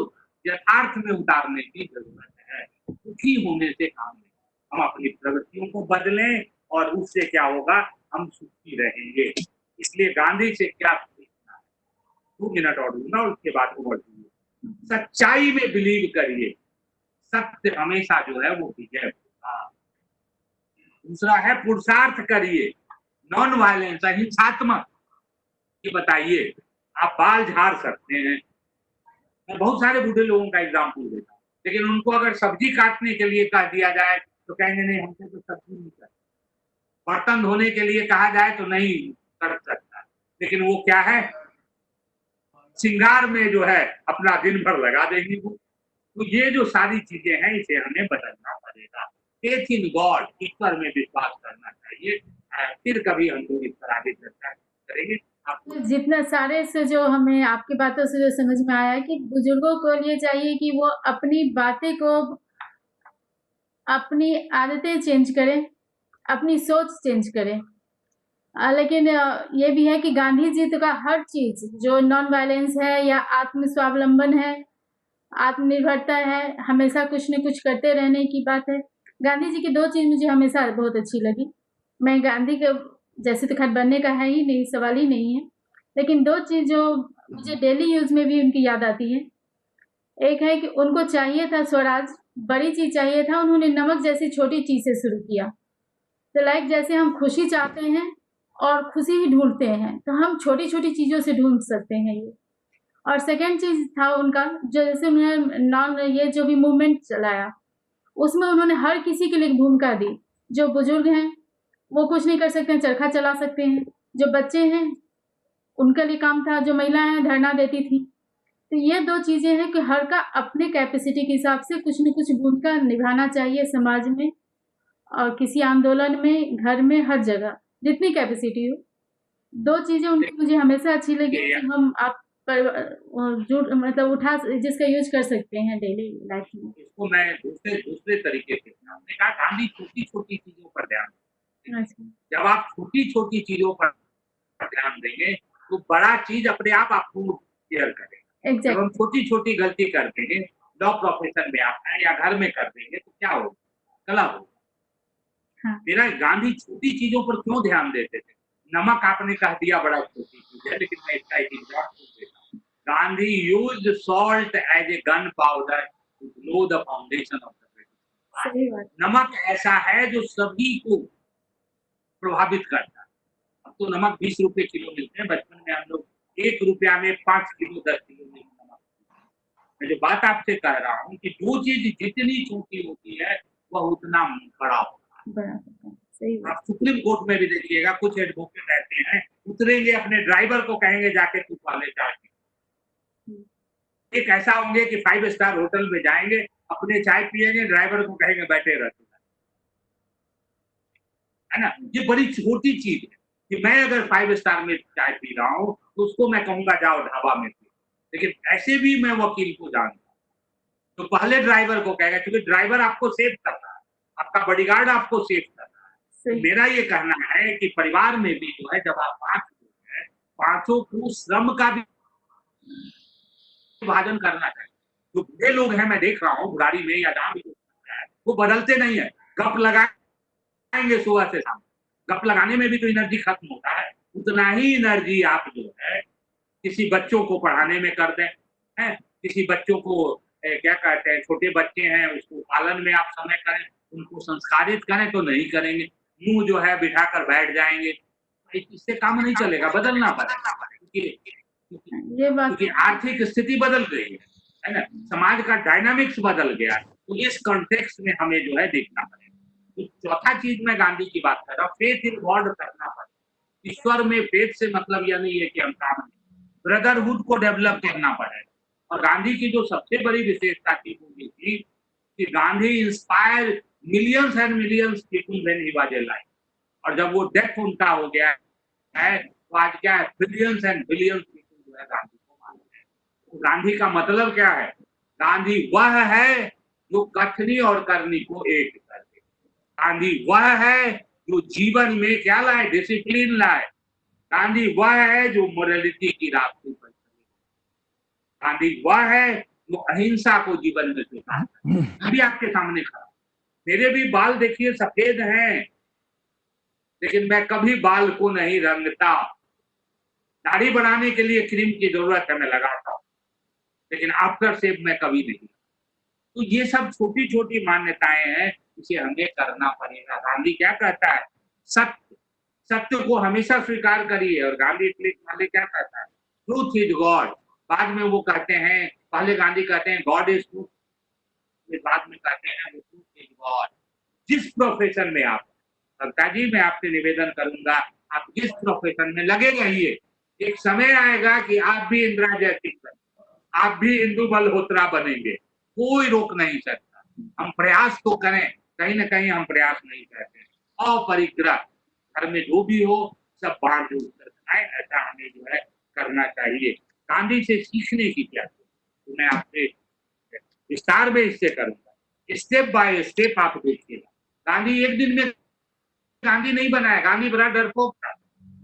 यथार्थ में उतारने की जरूरत है। सुखी होने से काम नहीं, हम अपनी प्रवृत्तियों को बदलें और उससे क्या होगा, हम सुखी रहेंगे। इसलिए गांधी से क्या सीखना है, 2 मिनट और दूंगा, उसके बाद ओवर दीजिए। सच्चाई में बिलीव करिए, सत्य हमेशा जो है वो विजय होगा। दूसरा है पुरुषार्थ करिए, नॉन वायलेंस, अहिंसात्मक। ये बताइए, आप बाल झाड़ सकते हैं, मैं बहुत सारे बूढ़े लोगों का एग्जाम्पल देता हूँ, लेकिन उनको अगर सब्जी काटने के लिए कह दिया जाए तो कहेंगे नहीं, हमसे तो सब्जी नहीं करती। बर्तन धोने के लिए कहा जाए तो नहीं कर सकता, लेकिन वो क्या है, श्रृंगार में जो है अपना दिन भर लगा देंगे वो। तो ये जो सारी चीजें हैं, इसे हमें बदलना पड़ेगा। फेथ इन गॉड, ईश्वर में विश्वास करना चाहिए। फिर कभी हम लोग इस पर आगे चर्चा करेंगे। जितना सारे से जो हमें आपकी बातों से जो समझ में आया कि बुजुर्गों को लिए चाहिए कि वो अपनी बातें को, अपनी आदतें चेंज करें, अपनी सोच चेंज करें। लेकिन ये भी है कि गांधी जी का हर चीज जो नॉन वायलेंस है या आत्म स्वावलंबन है, आत्मनिर्भरता है, हमेशा कुछ न कुछ करते रहने की बात है। गांधी जी की 2 चीज मुझे हमेशा बहुत अच्छी लगी। मैं गांधी के जैसे तो खैर बनने का है ही नहीं, सवाल ही नहीं है, लेकिन 2 चीज जो मुझे डेली यूज में भी उनकी याद आती है। एक है कि उनको चाहिए था स्वराज, बड़ी चीज चाहिए था, उन्होंने नमक जैसी छोटी चीज से शुरू किया। तो लाइक जैसे हम खुशी चाहते हैं और खुशी ही ढूंढते हैं, तो हम छोटी छोटी चीजों से ढूंढ सकते हैं ये। और सेकेंड चीज था उनका, जो जैसे उन्होंने ये जो भी मूवमेंट चलाया, उसमें उन्होंने हर किसी के लिए भूमिका दी। जो बुजुर्ग हैं वो कुछ नहीं कर सकते हैं, चरखा चला सकते हैं, जो बच्चे हैं उनके लिए काम था, जो महिलाएं धरना देती थी। तो ये 2 चीजें हैं कि हर का अपने कैपेसिटी के हिसाब से कुछ न कुछ भूमिका निभाना चाहिए समाज में, और किसी आंदोलन में, घर में, हर जगह जितनी कैपेसिटी हो। 2 चीजें उनकी मुझे हमेशा अच्छी लगी कि हम आप पर मतलब उठा, जिसका यूज कर सकते हैं डेली लाइफ में। इसको मैं दूसरे तरीके से, हमने कहा गांधी छोटी छोटी चीजों पर ध्यान। जब आप छोटी छोटी चीजों पर ध्यान देंगे तो बड़ा चीज अपने आप आपको केयर करेगा। जब हम छोटी छोटी गलती कर देंगे, लॉ प्रोफेशन में आप हैं या घर में कर देंगे, तो क्या होगा, गलत होगा। हाँ। मेरा गांधी छोटी चीजों पर क्यों ध्यान देते थे? नमक आपने कह दिया बड़ा छोटी चीज है, लेकिन मैं इसका एक एग्जाम्पल देता हूँ। Gandhi used salt as a gunpowder to blow the foundation of the British. सही बात। नमक ऐसा है जो सभी को प्रभावित करता है। अब तो नमक 20 रुपए किलो मिलते हैं, बचपन में हम लोग 1 रुपया में 5 किलो 10 किलो नमक। मैं जो बात आपसे कह रहा हूँ कि जो चीज जितनी छोटी होती है वह उतना बड़ा होता है। सही बात। आप सुप्रीम कोर्ट में भी देखिएगा, कुछ एडवोकेट रहते हैं, उतरेंगे अपने ड्राइवर को कहेंगे जाके तू वाले चाय पी। एक ऐसा होंगे कि 5 स्टार होटल में जाएंगे, अपने चाय पिएंगे, ड्राइवर को कहेंगे बैठे रहते है ना। ये बड़ी छोटी चीज है कि मैं अगर 5 स्टार में चाय पी रहा हूँ तो उसको मैं कहूंगा जाओ ढाबा में पी, लेकिन ऐसे भी मैं वकील को जानता हूँ तो पहले ड्राइवर को कहेगा, क्योंकि ड्राइवर आपको सेव कर रहा है, आपका बॉडीगार्ड आपको सेव कर रहा है। तो मेरा ये कहना है कि परिवार में भी जो है, जब आप 5 लोग हैं, 5 को श्रम का भी विभाजन करना चाहिए। जो बुढ़े लोग हैं, मैं देख रहा हूँ बुढ़ारी में या जहाँ भी वो बदलते नहीं है, गप लगाएंगे सुबह से शाम। गप लगाने में भी तो एनर्जी खत्म होता है, उतना ही एनर्जी आप जो है किसी बच्चों को पढ़ाने में कर दें, है किसी बच्चों को क्या कहते हैं, छोटे बच्चे हैं उसको पालन में आप समय करें, उनको संस्कारित करें, तो नहीं करेंगे, मुंह जो है बिठा कर बैठ जाएंगे, इससे काम नहीं चलेगा, बदलना पड़ेगा। क्योंकि आर्थिक स्थिति बदल गई है ना, समाज का डायनामिक्स बदल गया, तो इस कॉन्टेक्स्ट में हमें जो है देखना पड़ेगा। तो चौथा चीज मैं गांधी की बात कर रहा हूँ, फेथ इन गॉड करना पड़ेगा। ईश्वर में फेथ से मतलब यह नहीं है कि हम काम, ब्रदरहुड को डेवलप करना पड़ेगा। और गांधी की जो सबसे बड़ी विशेषता थी वो ये थी कि Gandhi inspire millions and millions people when he was alive, और जब वो डेथ उनका हो गया है तो आज क्या है, बिलियंस एंड बिलियंस पीपल जो है गांधी को मानते हैं। तो गांधी का मतलब क्या है? गांधी वह है जो कथनी और करनी को एक कर दे। गांधी वह है जो जीवन में क्या लाए, डिसिप्लिन लाए। गांधी वह है जो मोरालिटी की रास्ते पर चले। गांधी वह है जो अहिंसा को जीवन में सिखाता है। अभी आपके सामने खड़ा, मेरे भी बाल देखिए सफेद हैं, लेकिन मैं कभी बाल को नहीं रंगता। दाढ़ी बनाने के लिए क्रीम की जरूरत है, मैं लगाता हूँ, लेकिन आफ्टर शेव मैं कभी नहीं। तो ये सब छोटी छोटी मान्यताएं हैं, इसे हमें करना पड़ेगा। गांधी क्या कहता है? सत्य, सत्य को हमेशा स्वीकार करिए। और गांधी पहले क्या कहता है? Truth is God. बाद में वो कहते हैं, पहले गांधी कहते हैं गॉड इज ट्रूथ, बाद में कहते हैं वो ट्रूथ इज गॉड। जिस प्रोफेशन में आप, सत्ता जी मैं आपसे निवेदन करूंगा, आप जिस प्रोफेशन में लगे रहिए, एक समय आएगा कि आप भी इंदिरा जैसी बनेंगे, आप भी इंदु मल्होत्रा बनेंगे, कोई रोक नहीं सकता। हम प्रयास तो करें, कहीं ना कहीं हम प्रयास नहीं करते। अपरिग्रह, घर में जो भी हो सब बांट जोड़ कर खाएं, ऐसा हमें जो है करना चाहिए। गांधी से सीखने की क्या, तो मैं आपसे विस्तार में इससे करूंगा, स्टेप बाय स्टेप आप देखिएगा। गांधी एक दिन में गांधी नहीं बनाया, गांधी बड़ा डरपोक था।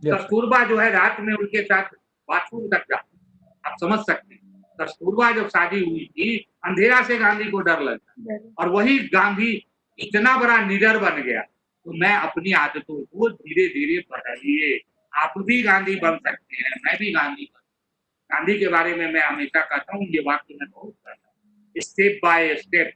कस्तूरबा जो है रात में उनके साथ बाथरूम तक जाता, आप समझ सकते हैं। कस्तूरबा जब शादी हुई थी, अंधेरा से गांधी को डर लगता, और वही गांधी इतना बड़ा लीडर बन गया। तो मैं अपनी आदतों को धीरे धीरे बदलिए, आप भी गांधी बन सकते हैं, मैं भी गांधी बन। गांधी के बारे में मैं हमेशा कहता हूँ, ये वाक्य मैं बहुत कहता हूँ, step by step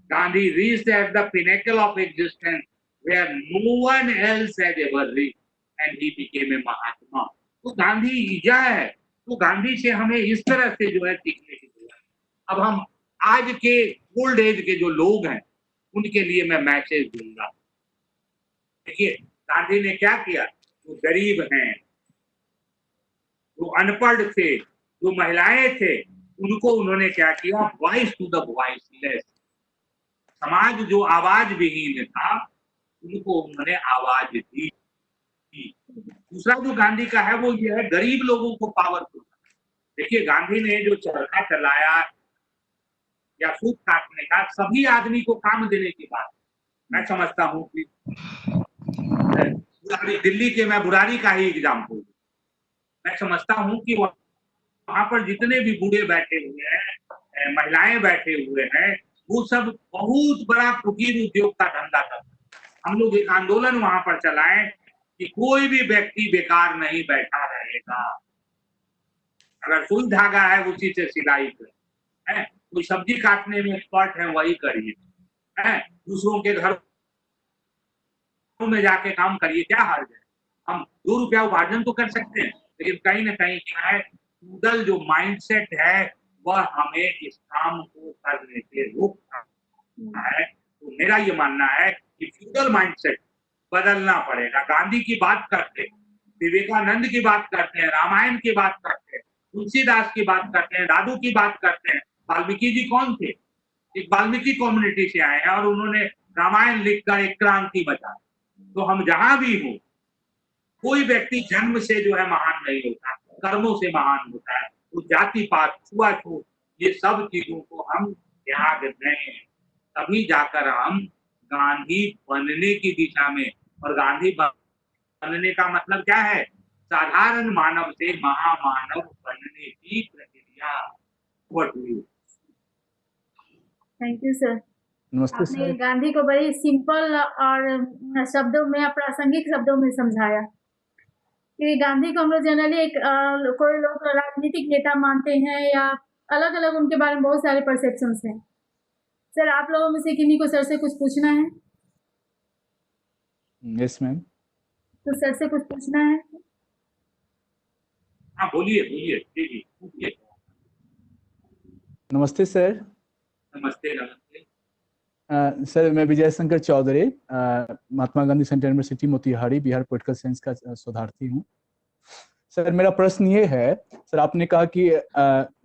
Gandhi reached at the pinnacle of existence where no one else had ever reached and he became a महात्मा। तो गांधी यह है, तो गांधी से हमें इस तरह से जो है सीखने की जरूरत है। अब हम आज के ओल्ड एज के जो लोग हैं उनके लिए मैं मैसेज दूंगा। देखिए गांधी ने क्या किया, जो गरीब हैं, जो अनपढ़ थे, जो महिलाएं थे, उनको उन्होंने क्या किया, वॉइस टू द वॉइसलेस। समाज जो आवाज विहीन था उनको उन्होंने आवाज दी। दूसरा जो गांधी का है वो ये है, गरीब लोगों को पावरफुल। देखिए गांधी ने जो चरखा चलाया या सूत काटने का, सभी आदमी को काम देने की बात मैं समझता हूँ कि दिल्ली के, मैं बुरारी का ही एग्जाम्पल, मैं समझता हूँ कि वहां पर जितने भी बूढ़े बैठे हुए हैं, महिलाएं बैठे हुए हैं, वो सब बहुत बड़ा कुटीर उद्योग का धंधा करते हैं। हम लोग एक आंदोलन वहां पर चलाएं कि कोई भी व्यक्ति बेकार नहीं बैठा रहेगा। अगर सुई धागा है उसी से सिलाई करें, है कोई सब्जी काटने में एक्सपर्ट है वही करिए, है दूसरों के घरों में जाके काम करिए, क्या हर्ज है। हम 2 रुपया उपार्जन तो कर सकते हैं, लेकिन कहीं ना कहीं क्या है, फ्यूडल जो माइंडसेट है वह हमें इस काम को करने से रोकता है। तो मेरा ये मानना है कि फ्यूडल माइंडसेट बदलना पड़ेगा। गांधी की बात करते हैं, विवेकानंद की बात करते हैं, रामायण की बात करते हैं, तुलसीदास की बात करते हैं, दादू की बात करते हैं। वाल्मीकि जी कौन थे? एक वाल्मीकि कम्युनिटी से आए हैं और उन्होंने रामायण लिखकर एक क्रांति बचा। तो हम जहां भी हो, कोई व्यक्ति जन्म से जो है महान नहीं होता, कर्मों से महान होता है। तो जाति पात, छुआछूत, ये सब चीजों को हम त्याग दें, तभी जाकर हम गांधी बनने की दिशा में। और गांधी बनने का मतलब क्या है? साधारण मानव से महामानव बनने की प्रक्रिया। Thank you sir. नमस्ते आपने सर। गांधी को बड़ी सिंपल और शब्दों में, प्रासंगिक शब्दों में समझाया कि गांधी को हम लोग जनरली एक कोई लोग राजनीतिक नेता मानते हैं या अलग अलग उनके बारे में बहुत सारे परसेप्शंस हैं। सर आप लोगों में से किन्हीं को सर से कुछ पूछना है? Yes ma'am. तो सर से कुछ पूछना है? हाँ बोलिए बोलिए। नमस्ते सर। नमस्ते। सर मैं Vijay Shankar Chaudhary, Mahatma Gandhi central university Motihari, Bihar political science का शोधार्थी हूँ। सर मेरा प्रश्न ये है, सर आपने कहा कि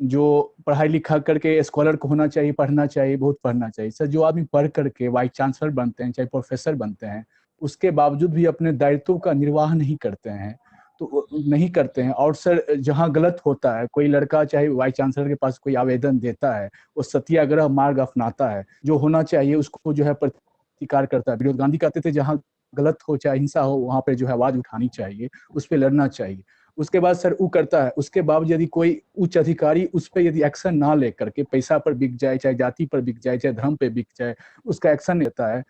जो पढ़ाई लिखा करके स्कॉलर को होना चाहिए, पढ़ना चाहिए, बहुत पढ़ना चाहिए। सर जो आदमी पढ़ करके वाइस चांसलर बनते हैं, चाहे प्रोफेसर बनते हैं, उसके बावजूद भी अपने दायित्वों का निर्वाह नहीं करते हैं, तो नहीं करते हैं। और सर जहाँ गलत होता है, कोई लड़का चाहे वाइस चांसलर के पास कोई आवेदन देता है, वो सत्याग्रह मार्ग अपनाता है, जो होना चाहिए उसको जो है प्रतिकार करता है, विरोध। गांधी कहते थे जहाँ गलत हो, चाहे हिंसा हो, वहां पे जो है आवाज उठानी चाहिए, उस पर लड़ना चाहिए। उसके बाद सर वो करता है, उसके बाद यदि कोई उच्च अधिकारी उस पर यदि एक्शन ना लेकर के, पैसा पर बिक जाए, चाहे जाति पर बिक जाए, चाहे धर्म पे बिक जाए, उसका एक्शन लेता है,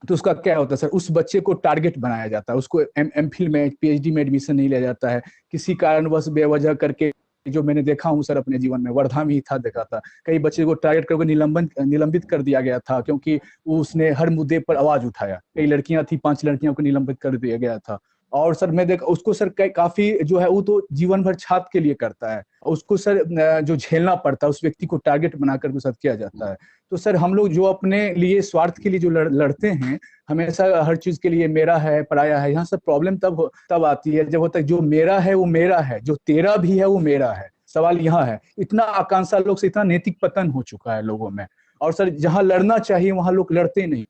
तो उसका क्या होता है सर? उस बच्चे को टारगेट बनाया जाता है, उसको एमफिल में, पीएचडी में एडमिशन नहीं लिया जाता है, किसी कारणवश बेवजह करके। जो मैंने देखा हूँ सर अपने जीवन में, वर्धा में ही था, देखा था, कई बच्चे को टारगेट करके निलंबित कर दिया गया था, क्योंकि उसने हर मुद्दे पर आवाज उठाया। कई लड़कियां थी, 5 लड़कियों को निलंबित कर दिया गया था। और सर मैं देख उसको सर काफी जो है, वो तो जीवन भर छात्र के लिए करता है, उसको सर जो झेलना पड़ता है, उस व्यक्ति को टारगेट बनाकर के साथ किया जाता है। तो सर हम लोग जो अपने लिए स्वार्थ के लिए जो लड़ते हैं, हमेशा हर चीज के लिए मेरा है, पराया है, यहाँ सब प्रॉब्लम तब आती है जब होता है जो मेरा है वो मेरा है, जो तेरा भी है वो मेरा है। सवाल यहाँ है, इतना आकांक्षा लोग से, इतना नैतिक पतन हो चुका है लोगों में। और सर जहाँ लड़ना चाहिए वहां लोग लड़ते नहीं।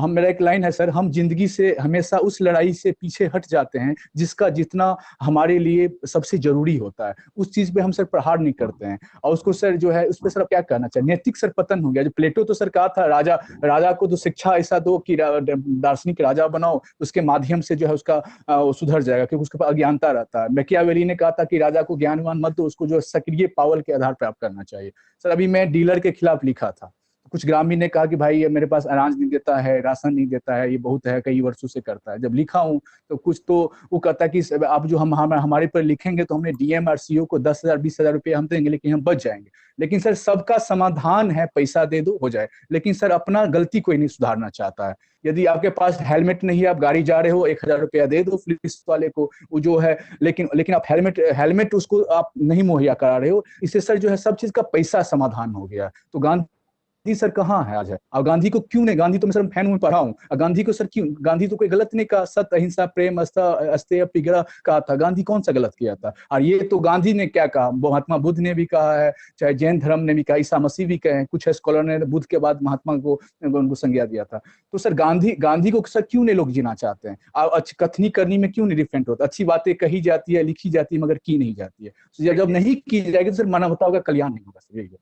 मेरा एक लाइन है सर, हम जिंदगी से हमेशा उस लड़ाई से पीछे हट जाते हैं जिसका जितना हमारे लिए सबसे जरूरी होता है, उस चीज पे हम सर प्रहार नहीं करते हैं। और उसको सर जो है उस पर सर क्या कहना चाहिए? नैतिक सर पतन हो गया। जो प्लेटो तो सर कहा था, राजा को तो शिक्षा ऐसा दो कि दार्शनिक राजा बनाओ, उसके माध्यम से जो है उसका सुधर जाएगा, क्योंकि उसके पास अज्ञानता रहता है। मैकियावेली ने कहा था कि राजा को ज्ञानवान मत दो, उसको जो सक्रिय पावर के आधार पर आप करना चाहिए। सर अभी मैं डीलर के खिलाफ लिखा था, कुछ ग्रामीण ने कहा कि भाई ये मेरे पास अनाज नहीं देता है, राशन नहीं देता है, ये बहुत है, कई वर्षों से करता है। जब लिखा हूँ तो कुछ तो वो कहता है कि आप जो हमारे पर लिखेंगे तो हमने डीएम और सीओ को 10,000 20,000 रुपये हम देंगे, लेकिन हम बच जाएंगे। लेकिन सर सबका समाधान है पैसा दे दो हो जाए, लेकिन सर अपना गलती कोई नहीं सुधारना चाहता है। यदि आपके पास हेलमेट नहीं है, आप गाड़ी जा रहे हो, 1,000 रुपया दे दो पुलिस वाले को, वो जो है, लेकिन आप हेलमेट उसको आप नहीं मुहैया करा रहे हो। इससे सर जो है सब चीज का पैसा समाधान हो गया। तो गांधी सर कहाँ है आज है? और गांधी को क्यों नहीं? गांधी तो मैं सर फैन में पढ़ा हूँ, गांधी को सर क्यों? गांधी तो कोई गलत नहीं कहा, सत्य अहिंसा प्रेम अस्तेय अपिग्रह कहा था। गांधी कौन सा गलत किया था? और ये तो गांधी ने क्या कहा, महात्मा बुद्ध ने भी कहा है, चाहे जैन धर्म ने भी कहा, ईसा मसीह भी कहे, कुछ स्कॉलर ने बुद्ध के बाद महात्मा को उनको संज्ञा दिया था। तो सर गांधी को सर क्यों नहीं लोग जीना चाहते हैं? और कथनी करनी में क्यों नहीं डिफरेंट होता? अच्छी बातें कही जाती है, लिखी जाती है, मगर की नहीं जाती है। जब नहीं की जाएगी तो सर मानवता का कल्याण नहीं होगा। सर यही है,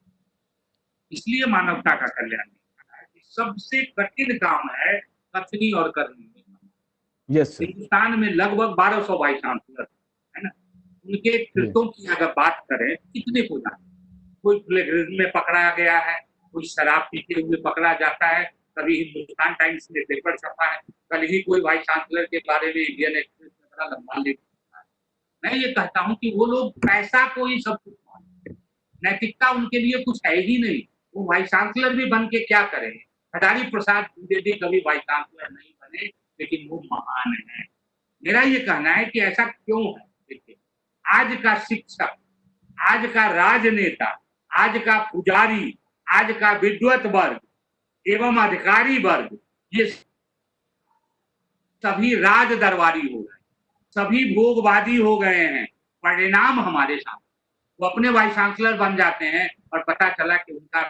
इसलिए मानवता का कल्याण नहीं है। सबसे कठिन काम है कथनी और करनी। Yes sir. हिंदुस्तान में लगभग 1200 वाइस चांसलर है ना, उनके कृत्यों की अगर बात करें, कितने को जाते? कोई प्लेगरिज्म में पकड़ा गया है, कोई शराब पीते हुए पकड़ा जाता है, कभी हिंदुस्तान टाइम्स में पेपर छपा है, कल ही कोई वाइस चांसलर के बारे में इंडियन एक्सप्रेस में बड़ा लंबा लेख छपा है। मैं ये कहता हूँ कि वो लोग पैसा को ही सब कुछ मानते हैं, नैतिकता उनके लिए कुछ है ही नहीं। वो वाइस चांसलर भी बन के क्या करेंगे? हजारी प्रसाद द्विवेदी कभी वाइस चांसलर नहीं बने, लेकिन वो महान है। मेरा ये कहना है कि ऐसा क्यों है? देखिए, आज का शिक्षक, आज का राजनेता, आज का पुजारी, आज का विद्वत वर्ग एवं अधिकारी वर्ग, ये सभी राज दरबारी हो गए, सभी भोगवादी हो गए हैं। परिणाम हमारे सामने, वो अपने वाइस चांसलर बन जाते हैं और पता चला कि उनका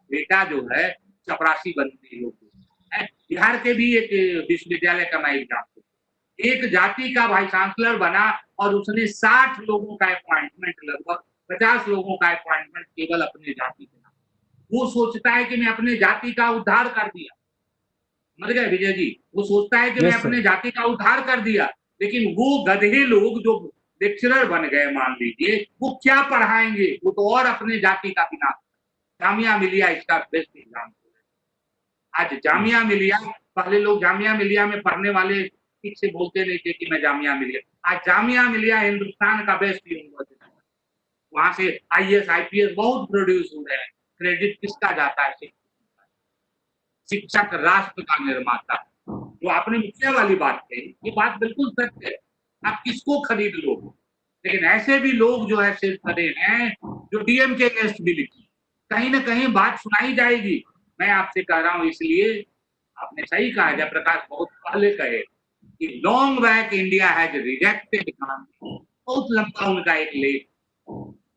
बेटा जो है चपरासी बनने योग्य है। बिहार के भी एक विश्वविद्यालय का मैं एग्जाम्पल, एक जाति का वाइस चांसलर बना और उसने 60 लोगों का अपॉइंटमेंट, लगभग 50 लोगों का अपॉइंटमेंट केवल अपने जाति के नाम। वो सोचता है कि मैं अपने जाति का उद्धार कर दिया, समझ गए विजय जी? वो सोचता है कि मैं अपने जाति का उद्धार कर दिया, लेकिन वो गधे लोग जो लेक्चरर बन गए, मान लीजिए, वो क्या पढ़ाएंगे? वो तो और अपने जाति का विनाश। जामिया मिलिया इसका बेस्ट एग्जाम्पल है। आज जामिया मिलिया, पहले लोग जामिया मिलिया में पढ़ने वाले ठीक से बोलते नहीं थे कि मैं जामिया मिलिया, आज जामिया मिलिया हिंदुस्तान का बेस्ट यूनिवर्सिटी, वहां से IAS IPS बहुत प्रोड्यूस हो रहे हैं। क्रेडिट किसका जाता है? शिक्षक राष्ट्र का निर्माता। जो आपने मुखिया वाली बात कही, ये बात बिल्कुल सत्य है। आप किसको खरीद लो, लेकिन ऐसे भी लोग जो है सिर्फ खड़े हैं जो DM के अगेंस्ट भी लिखी, कहीं ना कहीं बात सुनाई जाएगी। मैं आपसे कह रहा हूं, इसलिए आपने सही कहा, जयप्रकाश बहुत पहले कहे कि long back India has rejected Gandhi. बहुत लंबा उनका एक लेख,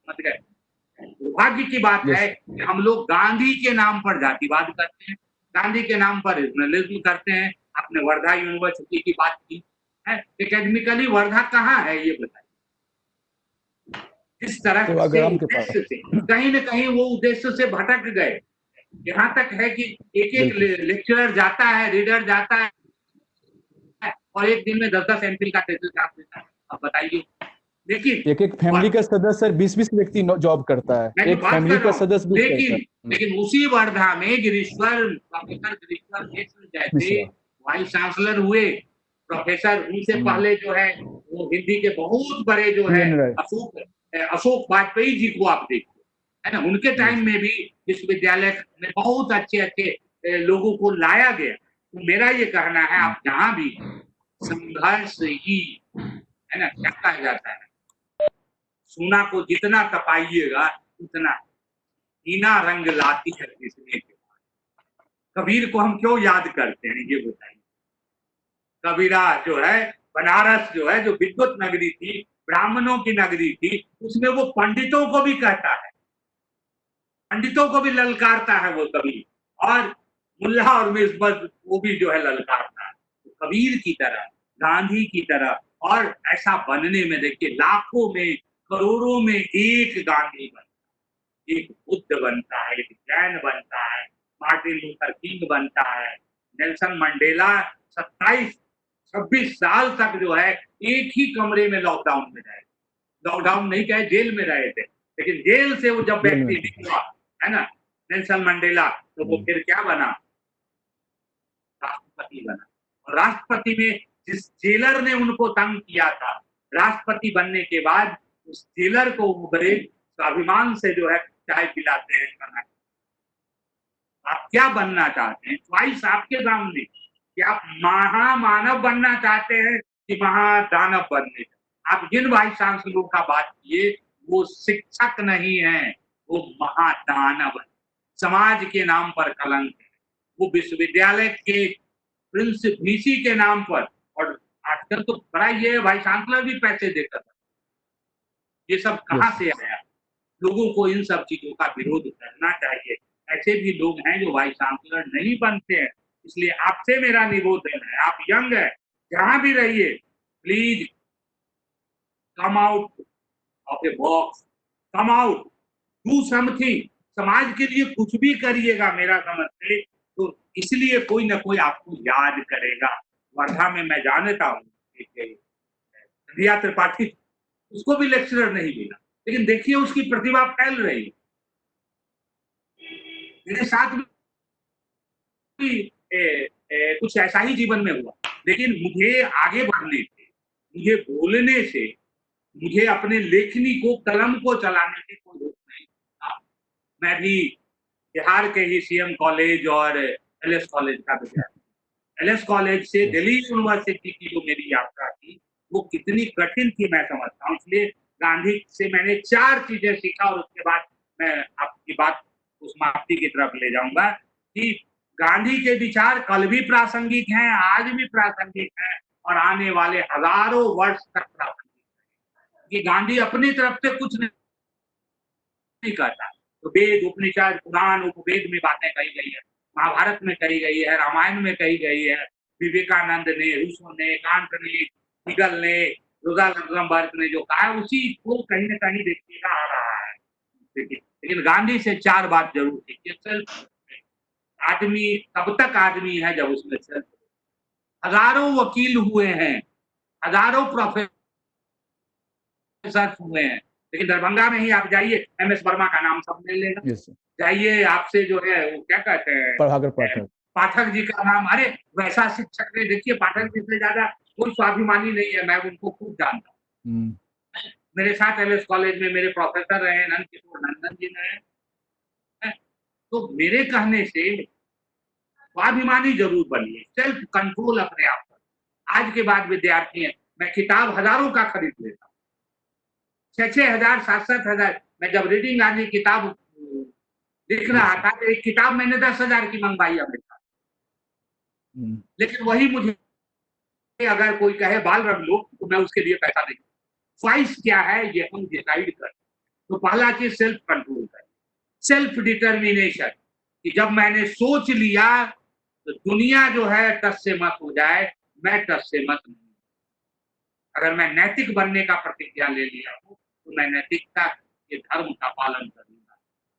मतलब दुर्भाग्य की बात है कि हम लोग गांधी के नाम पर जातिवाद करते हैं, गांधी के नाम पर रीजनलिज्म करते हैं। आपने वर्धा यूनिवर्सिटी की बात की है, एकेडमिकली वर्धा कहाँ है ये बताइए? इस तरह तो से उद्देश्य से कहीं न कहीं वो उद्देश्य से भटक गए। यहाँ तक है कि एक एक लेक्चरर जाता है, रीडर जाता है और एक दिन में 10-10 MPhil का थीसिस छाप देता है। अब बताइए, लेकिन एक फैमिली का सदस्य 20-20 व्यक्ति जॉब करता है, एक फैमिली का सदस्य। लेकिन उसी वर्धा में गिरीश्वर, प्रोफेसर गिरीश्वर जैसे वाइस चांसलर हुए प्रोफेसर, उनसे पहले जो है वो हिंदी के बहुत बड़े जो है अशोक वाजपेयी जी को आप देखो, है ना, उनके टाइम में भी विश्वविद्यालय में बहुत अच्छे लोगों को लाया गया। तो मेरा ये कहना है, आप जहां भी संघर्ष ही, है ना, क्या कहा जाता है, सोना को जितना तपाइएगा उतना हीना रंग लाती है घिसने के बाद। कबीर को हम क्यों याद करते हैं ये बताइए? कबीरा जो है, बनारस जो है, जो विद्वत नगरी थी, ब्राह्मणों की नगरी थी, उसमें वो पंडितों को भी कहता है, पंडितों को भी ललकारता है वो कबीर, और मुल्ला और मिसबत वो भी जो है ललकारता है। तो कबीर की तरह, गांधी की तरह, और ऐसा बनने में देखिए लाखों में, करोड़ों में एक गांधी बनता है, एक बुद्ध बनता है, एक जैन बनता है, मार्टिन लूथर किंग बनता है, नेल्सन मंडेला 27-26 साल तक जो है एक ही कमरे में लॉकडाउन में रहे, लॉकडाउन नहीं कहे, जेल में रहे थे, लेकिन जेल से वो जब व्यक्ति निकला, है ना, नेल्सन मंडेला, तो वो फिर क्या बना? राष्ट्रपति बना। और राष्ट्रपति में जिस जेलर ने उनको तंग किया था, राष्ट्रपति बनने के बाद उस जेलर को वो बड़े स्वाभिमान से जो है चाय पिलाते हैं, खाना। आप क्या बनना चाहते हैं? च्वाइस आपके सामने कि आप महामानव बनना चाहते हैं कि महादानव बनने? आप जिन वाइस चांसलरों का बात किए वो शिक्षक नहीं है, वो महादानव है, समाज के नाम पर कलंक है। वो विश्वविद्यालय के प्रिंस VC के नाम पर, और आजकल तो बड़ा ये वाइस चांसलर भी पैसे देकर, ये सब कहाँ से आया? लोगों को इन सब चीजों का विरोध करना चाहिए। ऐसे भी लोग हैं जो वाइस चांसलर नहीं बनते हैं। इसलिए आपसे मेरा निवेदन है, आप यंग है, जहां भी रहिए, please come out of a box, come out, do something. समाज के लिए कुछ भी करिएगा, मेरा समझ से तो इसलिए कोई ना कोई आपको याद करेगा। वर्धा में मैं जानता हूँ रिया त्रिपाठी, उसको भी लेक्चरर नहीं मिला, लेकिन देखिए उसकी प्रतिभा फैल रही है। मेरे साथ कुछ ऐसा ही जीवन में हुआ, लेकिन मुझे आगे बढ़ने से, मुझे बोलने से, मुझे अपने लेखनी को, कलम को चलाने से कोई रोक नहीं था। मैं भी बिहार के ही सीएम कॉलेज और एलएस कॉलेज का विद्यार्थी। एलएस कॉलेज से दिल्ली यूनिवर्सिटी की जो मेरी यात्रा थी वो कितनी कठिन थी मैं समझता हूँ। इसलिए गांधी से मैंने 4 चीजें सीखा और उसके बाद मैं आपकी बात उस समाप्ति की तरफ ले जाऊंगा कि गांधी के विचार कल भी प्रासंगिक हैं, आज भी प्रासंगिक हैं और आने वाले हजारों वर्ष तक प्रासंगिक हैं। कि गांधी अपनी तरफ से कुछ नहीं करता, तो वेद, उपनिषद, पुराण, उपवेद में बातें कही गई है, महाभारत में कही गई है, रामायण में कही गई है, विवेकानंद ने, रूसो ने, कांट ने, हिगल ने, रोजा लग्जमबर्ग ने जो कहा है उसी को कहीं ना कहीं देखिएगा आ रहा है। लेकिन गांधी से 4 बात जरूर सीखिए। सेल्फ, आदमी तब तक आदमी है जब उसमें सेल्फ। हजारों वकील हुए हैं, हजारों प्रोफेसर हुए हैं, लेकिन दरभंगा में ही आप जाइए, एमएस वर्मा का नाम सब ले लेगा। जाइए, आपसे जो है वो क्या कहते हैं, पाठक जी का नाम, अरे वैसा शिक्षक ने, देखिए पाठक जी से ज्यादा कोई स्वाभिमानी नहीं है, मैं उनको खूब जानता हूँ। मेरे साथ एलएस कॉलेज में मेरे प्रोफेसर रहे, नंद किशोर नंदन जी रहे। तो मेरे कहने से स्वाभिमानी जरूर बनिए, सेल्फ कंट्रोल अपने आप पर। आज के बाद विद्यार्थी हैं, मैं किताब हजारों का खरीद लेता हूँ, 6-6 हजार, 7-7 हजार। मैं जब रीडिंग आदि किताब लिख रहा था तो एक किताब मैंने 10,000 की मंगवाई हमेशा। लेकिन वही मुझे अगर कोई कहे बाल रख लो तो मैं उसके लिए पैसा नहीं। च्वाइस क्या है ये हम डिसाइड करें। तो पहला चीज सेल्फ कंट्रोल करें, सेल्फ डिटर्मिनेशन कि जब मैंने सोच लिया तो दुनिया जो है टस से मत हो जाए, मैं टस से मत नहीं। अगर मैं नैतिक बनने का प्रतिज्ञा ले लिया हूं तो मैं नैतिकता के धर्म का पालन करूंगा।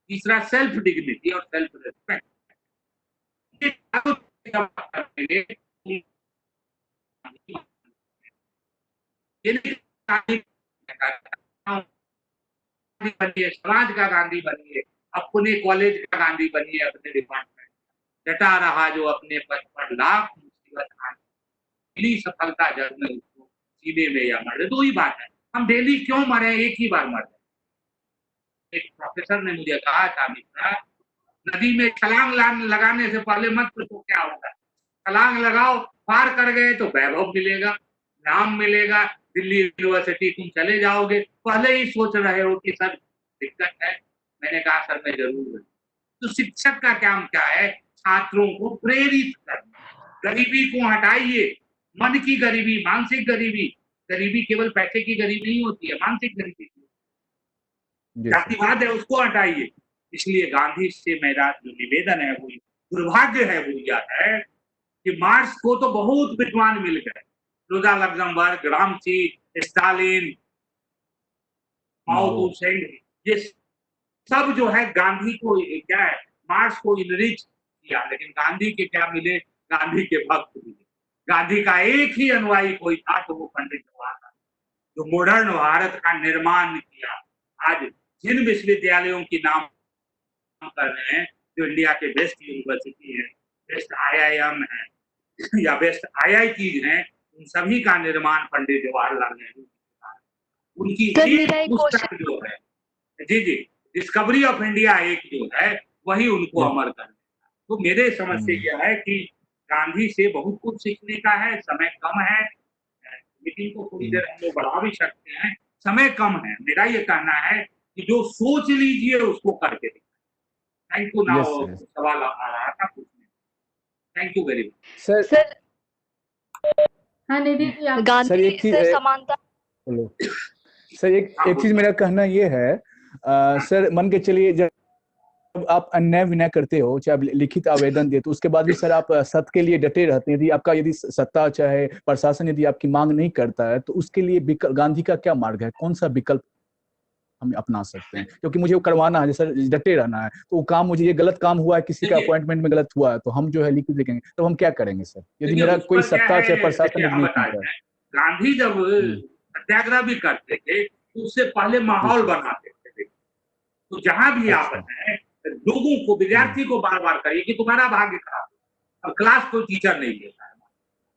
तीसरा सेल्फ डिग्निटी और सेल्फ रिस्पेक्ट। बनिए, समाज का गांधी बनिए, अपने कॉलेज का गांधी बनिए, अपने डिपार्टमेंट। डटा रहा जो अपने पद पर लाख मुसीबत आए, सफलता जग में उसको सीने में या मरे। 2 ही बात है, हम डेली क्यों मरे, एक ही बार मरे। एक प्रोफेसर ने मुझे कहा था, मित्रा नदी में छलांग लगाने से पहले मत पूछो क्या होगा, छलांग लगाओ, पार कर गए तो वैभव मिलेगा, नाम मिलेगा, दिल्ली यूनिवर्सिटी तुम चले जाओगे, पहले ही सोच रहे हो कि सर दिक्कत है। मैंने कहा सर मैं जरूर। तो शिक्षक का काम क्या है, छात्रों को प्रेरित करना, गरीबी को हटाइए, मन की गरीबी, मानसिक गरीबी। गरीबी केवल पैसे की गरीबी नहीं होती है, मानसिक गरीबी, जातिवाद है, उसको हटाइए। इसलिए गांधी से मेरा जो निवेदन है वो दुर्भाग्य है वो यह है कि मार्क्स को तो बहुत विद्वान मिल गए, रोजा लग्जमबर्ग, ग्रामची, स्टालिन, माओ सेन, ये सब जो है गांधी को क्या है, मार्क्स को इनरिच किया, लेकिन गांधी के क्या मिले, गांधी के भक्त मिले। गांधी का एक ही अनुयायी कोई था तो वो पंडित जवाहरलाल, जो मॉडर्न भारत का निर्माण किया। आज जिन विश्वविद्यालयों की नाम कर रहे हैं, जो इंडिया के बेस्ट यूनिवर्सिटी है, बेस्ट IIM है या बेस्ट IIT हैं, उन सभी का निर्माण पंडित जवाहरलाल नेहरू उनकी एक पुस्तक जो है, जी डिस्कवरी ऑफ इंडिया, एक जो है वही उनको अमर कर देगा। तो मेरे समझ से यह है कि गांधी से बहुत कुछ सीखने का है। समय कम है, मीटिंग को थोड़ी देर हम लोग बढ़ा भी सकते हैं, समय कम है। मेरा ये कहना है कि जो सोच लीजिए उसको करके दिखाएं। Thank you. नाउ सवाल आ रहा था पूछने। Thank you very much sir. हाँ निधि जी, आप गांधी से समानता। सर एक चीज मेरा कहना ये है, सर मान के चलिए जब आप अन्याय विनय करते हो, चाहे आप लिखित आवेदन दे, तो उसके बाद भी सर आप सत्य के लिए डटे रहते हैं। यदि सत्ता चाहे प्रशासन यदि आपकी मांग नहीं करता है तो उसके लिए गांधी का क्या मार्ग है, कौन सा विकल्प हम अपना सकते हैं? क्योंकि मुझे वो करवाना है, सर डटे रहना है, तो वो काम मुझे, ये गलत काम हुआ है, किसी का अपॉइंटमेंट में गलत हुआ है तो हम जो है लिखित देखेंगे, तो हम क्या करेंगे सर यदि मेरा कोई सत्ता चाहे प्रशासन? गांधी जब सत्याग्रह भी करते थे तो उससे पहले माहौल बनाते थे। तो जहां भी आप हैं, लोगों को, विद्यार्थी को बार बार कहिए कि तुम्हारा भाग्य खराब, और क्लास कोई टीचर नहीं लेता है,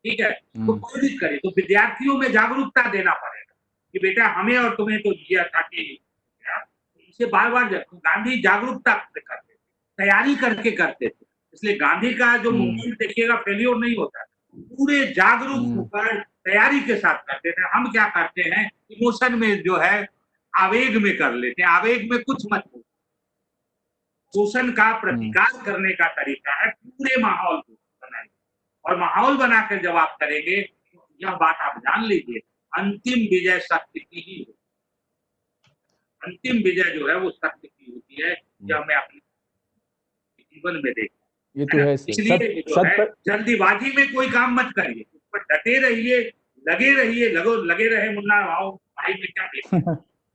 ठीक है। तो प्रेरित करें, तो विद्यार्थियों में जागरूकता देना पड़ेगा कि बेटा हमें और तुम्हें तो दिया था कि इसे बार बार गांधी जागरूकता करते थे, तैयारी करके करते थे। इसलिए गांधी का जो मूवमेंट देखिएगा फेलियर नहीं होता, पूरे जागरूक होकर तैयारी के साथ करते थे। हम क्या करते हैं, इमोशन में जो है आवेग में कर लेते हैं, आवेग में कुछ मत हो। शोषण का प्रतिकार करने का तरीका है पूरे माहौल को बनाए, और माहौल बनाकर जब आप करेंगे तो यह बात आप जान लीजिए, अंतिम विजय सत्य की ही होती है। अंतिम विजय जो है वो सत्य की होती है, जब मैं अपने जीवन में देखता हूं। ये तो है। इसलिए जो है जल्दीबाजी में कोई काम मत करिए, उस पर डटे रहिए, लगे रहिए, लगे रहे मुन्ना भाव भाई में क्या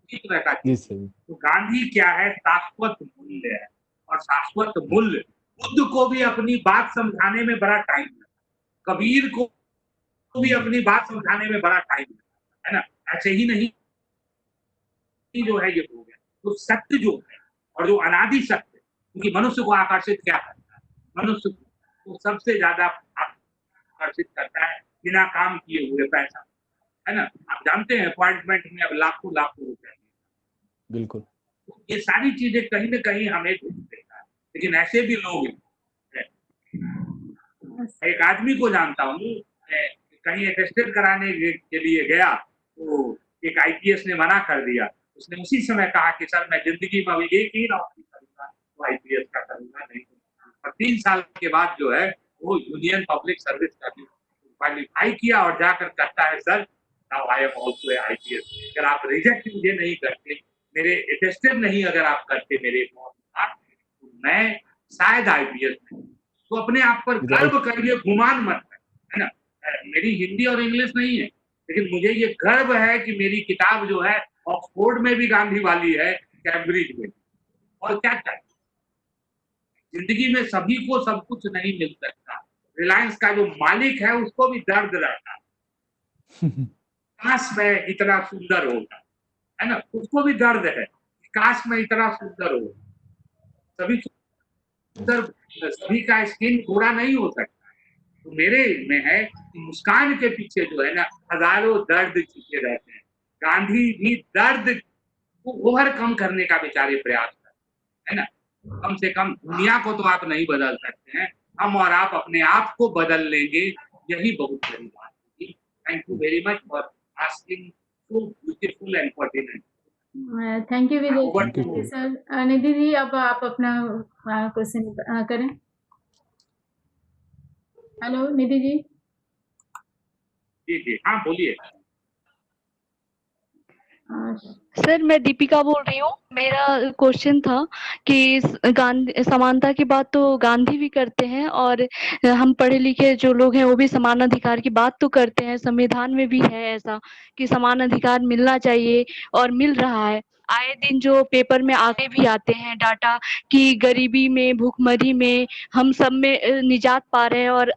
तो गांधी क्या है, शाश्वत मूल्य है, और शाश्वत मूल्य बुद्ध को भी अपनी बात समझाने में बड़ा टाइम लगा, कबीर को भी अपनी बात समझाने में बड़ा टाइम लगा, है ना। ऐसे ही नहीं जो है ये हो गया। तो सत्य जो है और जो अनादि सत्य, क्योंकि मनुष्य को आकर्षित क्या करता है, मनुष्य को सबसे ज्यादा आकर्षित करता है बिना काम किए हुए पैसा, है ना। आप जानते हैं अपॉइंटमेंट में अब लाखों लाखों रुपए, बिल्कुल। तो ये सारी चीजें कहीं ना कहीं हमें देता है, लेकिन ऐसे भी लोग हैं। एक आदमी को जानता हूँ, कहीं अटेस्टेड कराने के लिए गया तो एक आईपीएस ने मना कर दिया। उसने उसी समय कहा कि सर मैं जिंदगी में अभी एक ही नौकरी करूंगा, तो आईपीएस का करूंगा नहीं। और 3 साल के बाद जो है वो यूनियन पब्लिक सर्विस का क्वालिफाई किया और जाकर कहता है sir now I am also IPS. अगर आप रिजेक्ट मुझे नहीं करते, मेरे अटेस्टेड नहीं अगर आप करते मेरे तो मैं शायद आईपीएस नहीं। तो अपने आप पर गर्व करिए, गुमान मत करिए, है ना। मेरी हिंदी और इंग्लिश नहीं है, लेकिन मुझे ये गर्व है कि मेरी किताब जो है ऑक्सफोर्ड में भी गांधी वाली है, कैम्ब्रिज में। और क्या चाहिए जिंदगी में, सभी को सब कुछ नहीं मिल सकता। रिलायंस का जो मालिक है उसको भी दर्द रहता है, काश में इतना सुंदर होगा, है ना, उसको भी दर्द है, काश में इतना सुंदर हो। सभी सुंदर, सभी का स्किन थोड़ा नहीं हो सकता। तो मेरे में है कि मुस्कान के पीछे जो है ना हजारों दर्द छिपे रहते हैं। गांधी भी दर्द को ओवरकम करने का बेचारे प्रयास करते, है ना। कम से कम दुनिया को तो आप नहीं बदल सकते हैं, हम और आप अपने आप को बदल लेंगे, यही बहुत बड़ी बात होगी। Thank you very much for asking so beautiful and pertinent. Thank you Vijay sir. Nidhi ji अब आप अपना क्वेश्चन करें। हेलो निधि जी। जी हाँ बोलिए। सर मैं दीपिका बोल रही हूँ। मेरा क्वेश्चन था कि गांधी समानता की बात तो गांधी भी करते हैं, और हम पढ़े लिखे जो लोग हैं वो भी समान अधिकार की बात तो करते हैं। संविधान में भी है ऐसा कि समान अधिकार मिलना चाहिए, और मिल रहा है। आए दिन जो पेपर में आगे भी आते हैं डाटा कि गरीबी में, भूखमरी में हम सब में निजात पा रहे हैं और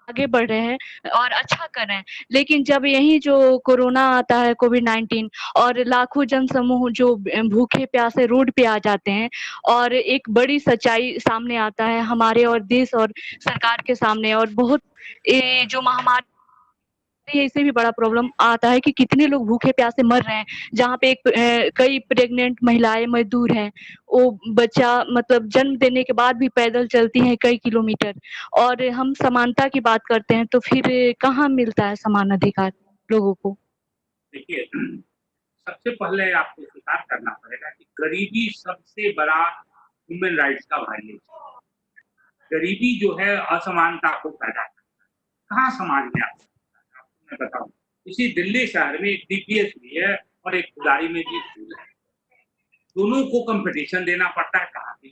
आगे बढ़ रहे हैं और अच्छा कर रहे हैं। लेकिन जब यही जो कोरोना आता है, कोविड-19, और लाखों जनसमूह जो भूखे प्यासे रोड पे आ जाते हैं, और एक बड़ी सच्चाई सामने आता है हमारे और देश और सरकार के सामने, और बहुत जो महामारी इससे भी बड़ा प्रॉब्लम आता है कि कितने लोग भूखे प्यासे मर रहे हैं। जहाँ पे कई प्रेग्नेंट महिलाएं मजदूर हैं, वो बच्चा मतलब जन्म देने के बाद भी पैदल चलती हैं कई किलोमीटर। और हम समानता की बात करते हैं, तो फिर कहाँ मिलता है समान अधिकार लोगों को? देखिए, सबसे पहले आपको स्वीकार करना पड़ेगा कि गरीबी सबसे बड़ा ह्यूमन राइट्स का वायलेशन। गरीबी जो है असमानता को पैदा करता है। कहाँ समाज में आपको मैं बताऊं, इसी दिल्ली शहर में एक डीपीएस भी है और एक खुदारी में भी स्कूल है। दोनों को कंपटीशन देना पड़ता है। कहाँ पे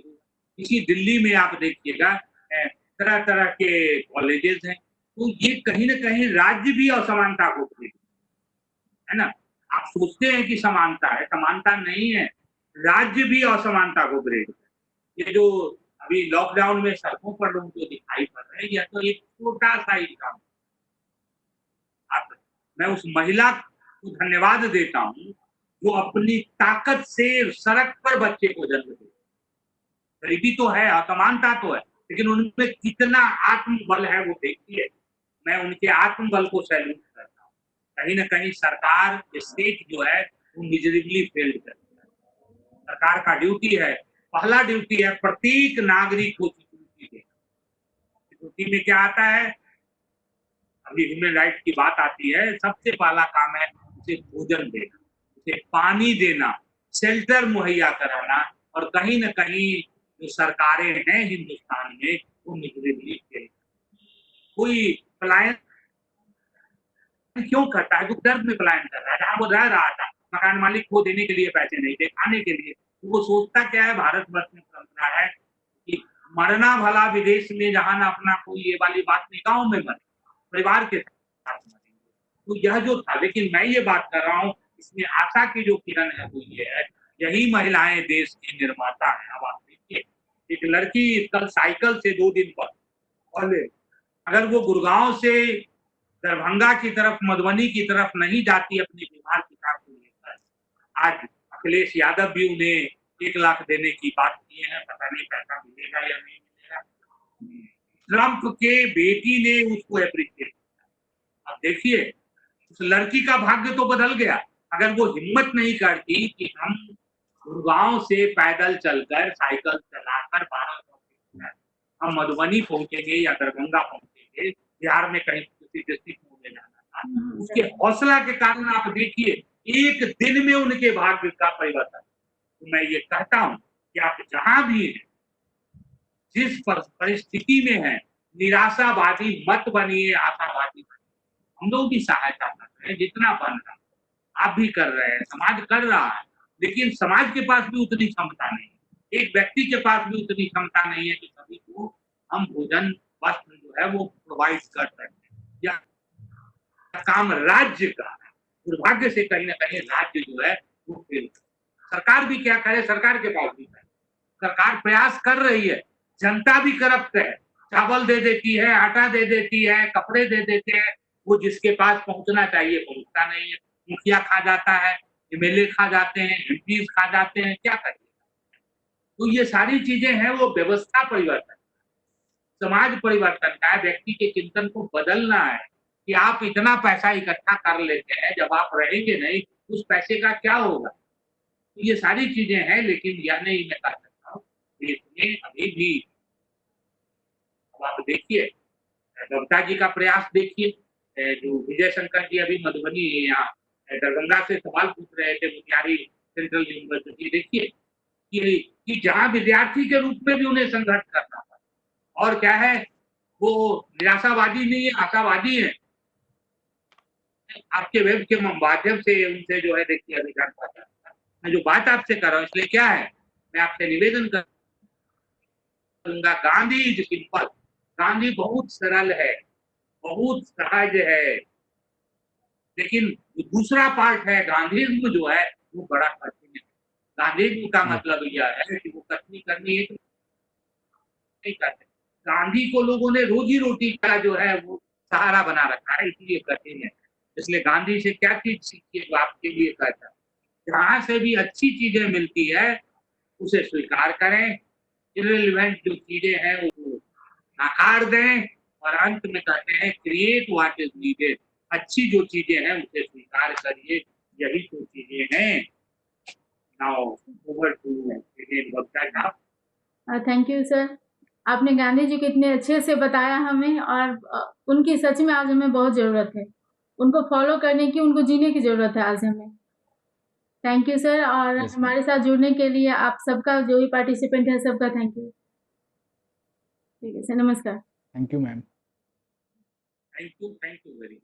इसी दिल्ली में आप देखिएगा तरह तरह के कॉलेजेस हैं। तो ये कहीं ना कहीं राज्य भी असमानता को है ना। आप सोचते हैं कि समानता है, समानता नहीं है, राज्य भी असमानता को ब्रेक है। ये जो अभी लॉकडाउन में सड़कों पर लोग जो दिखाई पड़ रहे हैं, यह तो एक छोटा सा ही काम। मैं उस महिला को धन्यवाद देता हूँ जो अपनी ताकत से सड़क पर बच्चे को जन्म दे। गरीबी तो है, असमानता तो है, लेकिन उनमें कितना आत्मबल है वो देखिए। मैं उनके आत्मबल को सैल्यूट करता हूँ। कहीं ना कहीं सरकार, स्टेट जो है वो मिजरेबली फेल्ड करती है। सरकार का ड्यूटी है, पहला ड्यूटी है प्रत्येक नागरिक को सिक्योरिटी देना। सिक्योरिटी में क्या आता है? अभी ह्यूमन राइट की बात आती है, सबसे पहला काम है उसे भोजन देना, उसे पानी देना, शेल्टर मुहैया कराना। और कहीं ना कहीं जो सरकारें हैं हिंदुस्तान में वो मिजरेबली फेल। कोई पलायन क्यों करता है? वो दर्द में पलायन कर रहा है। जहां वो रह रहा था, मकान मालिक को देने के लिए पैसे नहीं थे, खाने के लिए। वो सोचता क्या है, भारतवर्ष में परंपरा है कि मरना भला विदेश में, जहां ना अपना कोई, ये वाली बात नहीं, गाँव में मरे, परिवार के साथ मरेंगे। तो यह जो था, लेकिन मैं ये बात कर रहा हूँ, इसमें आशा की जो किरण है वो ये है, यही महिलाएं देश की निर्माता है। अब आप देखिए, एक लड़की कल साइकिल से 2 दिन पहले अगर वो गुड़गांव से दरभंगा की तरफ, मधुबनी की तरफ नहीं जाती अपनी बीमार पिता को लेकर, आज अखिलेश यादव भी उन्हें 1 लाख देने की बात किए हैं। पता नहीं पैसा मिलेगा या नहीं मिलेगा। ट्रंप के बेटी ने उसको एप्रिशिएट किया। अब देखिए, उस लड़की का भाग्य तो बदल गया। अगर वो हिम्मत नहीं करती कि हम गुड़गांव से पैदल चलकर, साइकिल चलाकर 1200 किलोमीटर हम मधुबनी पहुंचेंगे या दरभंगा पहुंचेंगे, बिहार में कहीं किसी डिस्ट्रिक्ट में जाना था, उसके हौसला के कारण आप देखिए 1 दिन में उनके भाग्य का परिवर्तन। तो मैं ये कहता हूं कि आप जहां भी हैं, जिस परिस्थिति में है, निराशावादी मत बनिए, आशावादी बनिए। हम लोग भी सहायता कर रहे हैं, जितना बन रहा है आप भी कर रहे हैं, समाज कर रहा है, लेकिन समाज के पास भी उतनी क्षमता नहीं है, एक व्यक्ति के पास भी उतनी क्षमता नहीं है कि सभी को हम भोजन, वस्त्र जो है वो प्रोवाइड कर सकते हैं। या काम राज्य का है। दुर्भाग्य से कहीं ना कहीं राज्य जो है वो फेल। सरकार भी क्या करे, सरकार के पास भी है, सरकार प्रयास कर रही है, जनता भी करप्ट है। चावल दे देती है, आटा दे देती है, कपड़े दे देते हैं, वो जिसके पास पहुंचना चाहिए पहुंचता नहीं है। मुखिया खा जाता है, एमएलए खा जाते हैं, एमपी खा जाते हैं, क्या करिए। तो ये सारी चीजें हैं, वो व्यवस्था परिवर्तन, समाज परिवर्तन का है। व्यक्ति के चिंतन को बदलना है कि आप इतना पैसा इकट्ठा कर लेते हैं, जब आप रहेंगे नहीं उस पैसे का क्या होगा। तो ये सारी चीजें हैं, लेकिन यह नहीं मैं कह सकता हूँ देश में अभी भी। अब आप देखिए, ममता जी का प्रयास देखिए, जो विजय शंकर जी अभी मधुबनी यहाँ दरभंगा से सवाल पूछ रहे थे, मोतिहारी सेंट्रल यूनिवर्सिटी, देखिए कि जहाँ विद्यार्थी के रूप में भी उन्हें संघर्ष करना था। और क्या है, वो निराशावादी नहीं है, आशावादी है। आपके वेब के माध्यम से उनसे जो है देखिए अभी जान पाता है। मैं जो बात आपसे कर रहा हूँ, इसलिए क्या है, मैं आपसे निवेदन करूंगा, गांधी इज सिंपल, गांधी बहुत सरल है, बहुत सहज है, लेकिन दूसरा पार्ट है गांधीज्म जो है वो बड़ा कठिन है। गांधीज्म का मतलब यह है कि वो कठिन करनी है नहीं करते। गांधी को लोगों ने रोजी रोटी का जो है वो सहारा बना रखा है, इसलिए कठिन है। इसलिए गांधी से क्या चीज सीखिए जो आपके लिए कहता है, जहां से भी अच्छी चीजें मिलती है उसे स्वीकार करें, इररिलेवेंट जो चीजें हैं वो नकार दें, और अंत में कहते हैं क्रिएट व्हाट इज नीडेड। अच्छी जो चीजें हैं उसे स्वीकार करिए, यही तो चीजें हैं। नाउ ओवर टू वक्ता। थैंक यू सर, आपने गांधी जी को इतने अच्छे से बताया हमें, और उनकी सच में आज हमें बहुत ज़रूरत है, उनको फॉलो करने की, उनको जीने की ज़रूरत है आज हमें। थैंक यू सर, और हमारे साथ जुड़ने के लिए आप सबका, जो भी पार्टिसिपेंट है सबका थैंक यू। ठीक है सर, नमस्कार। Thank you ma'am. Thank you very much.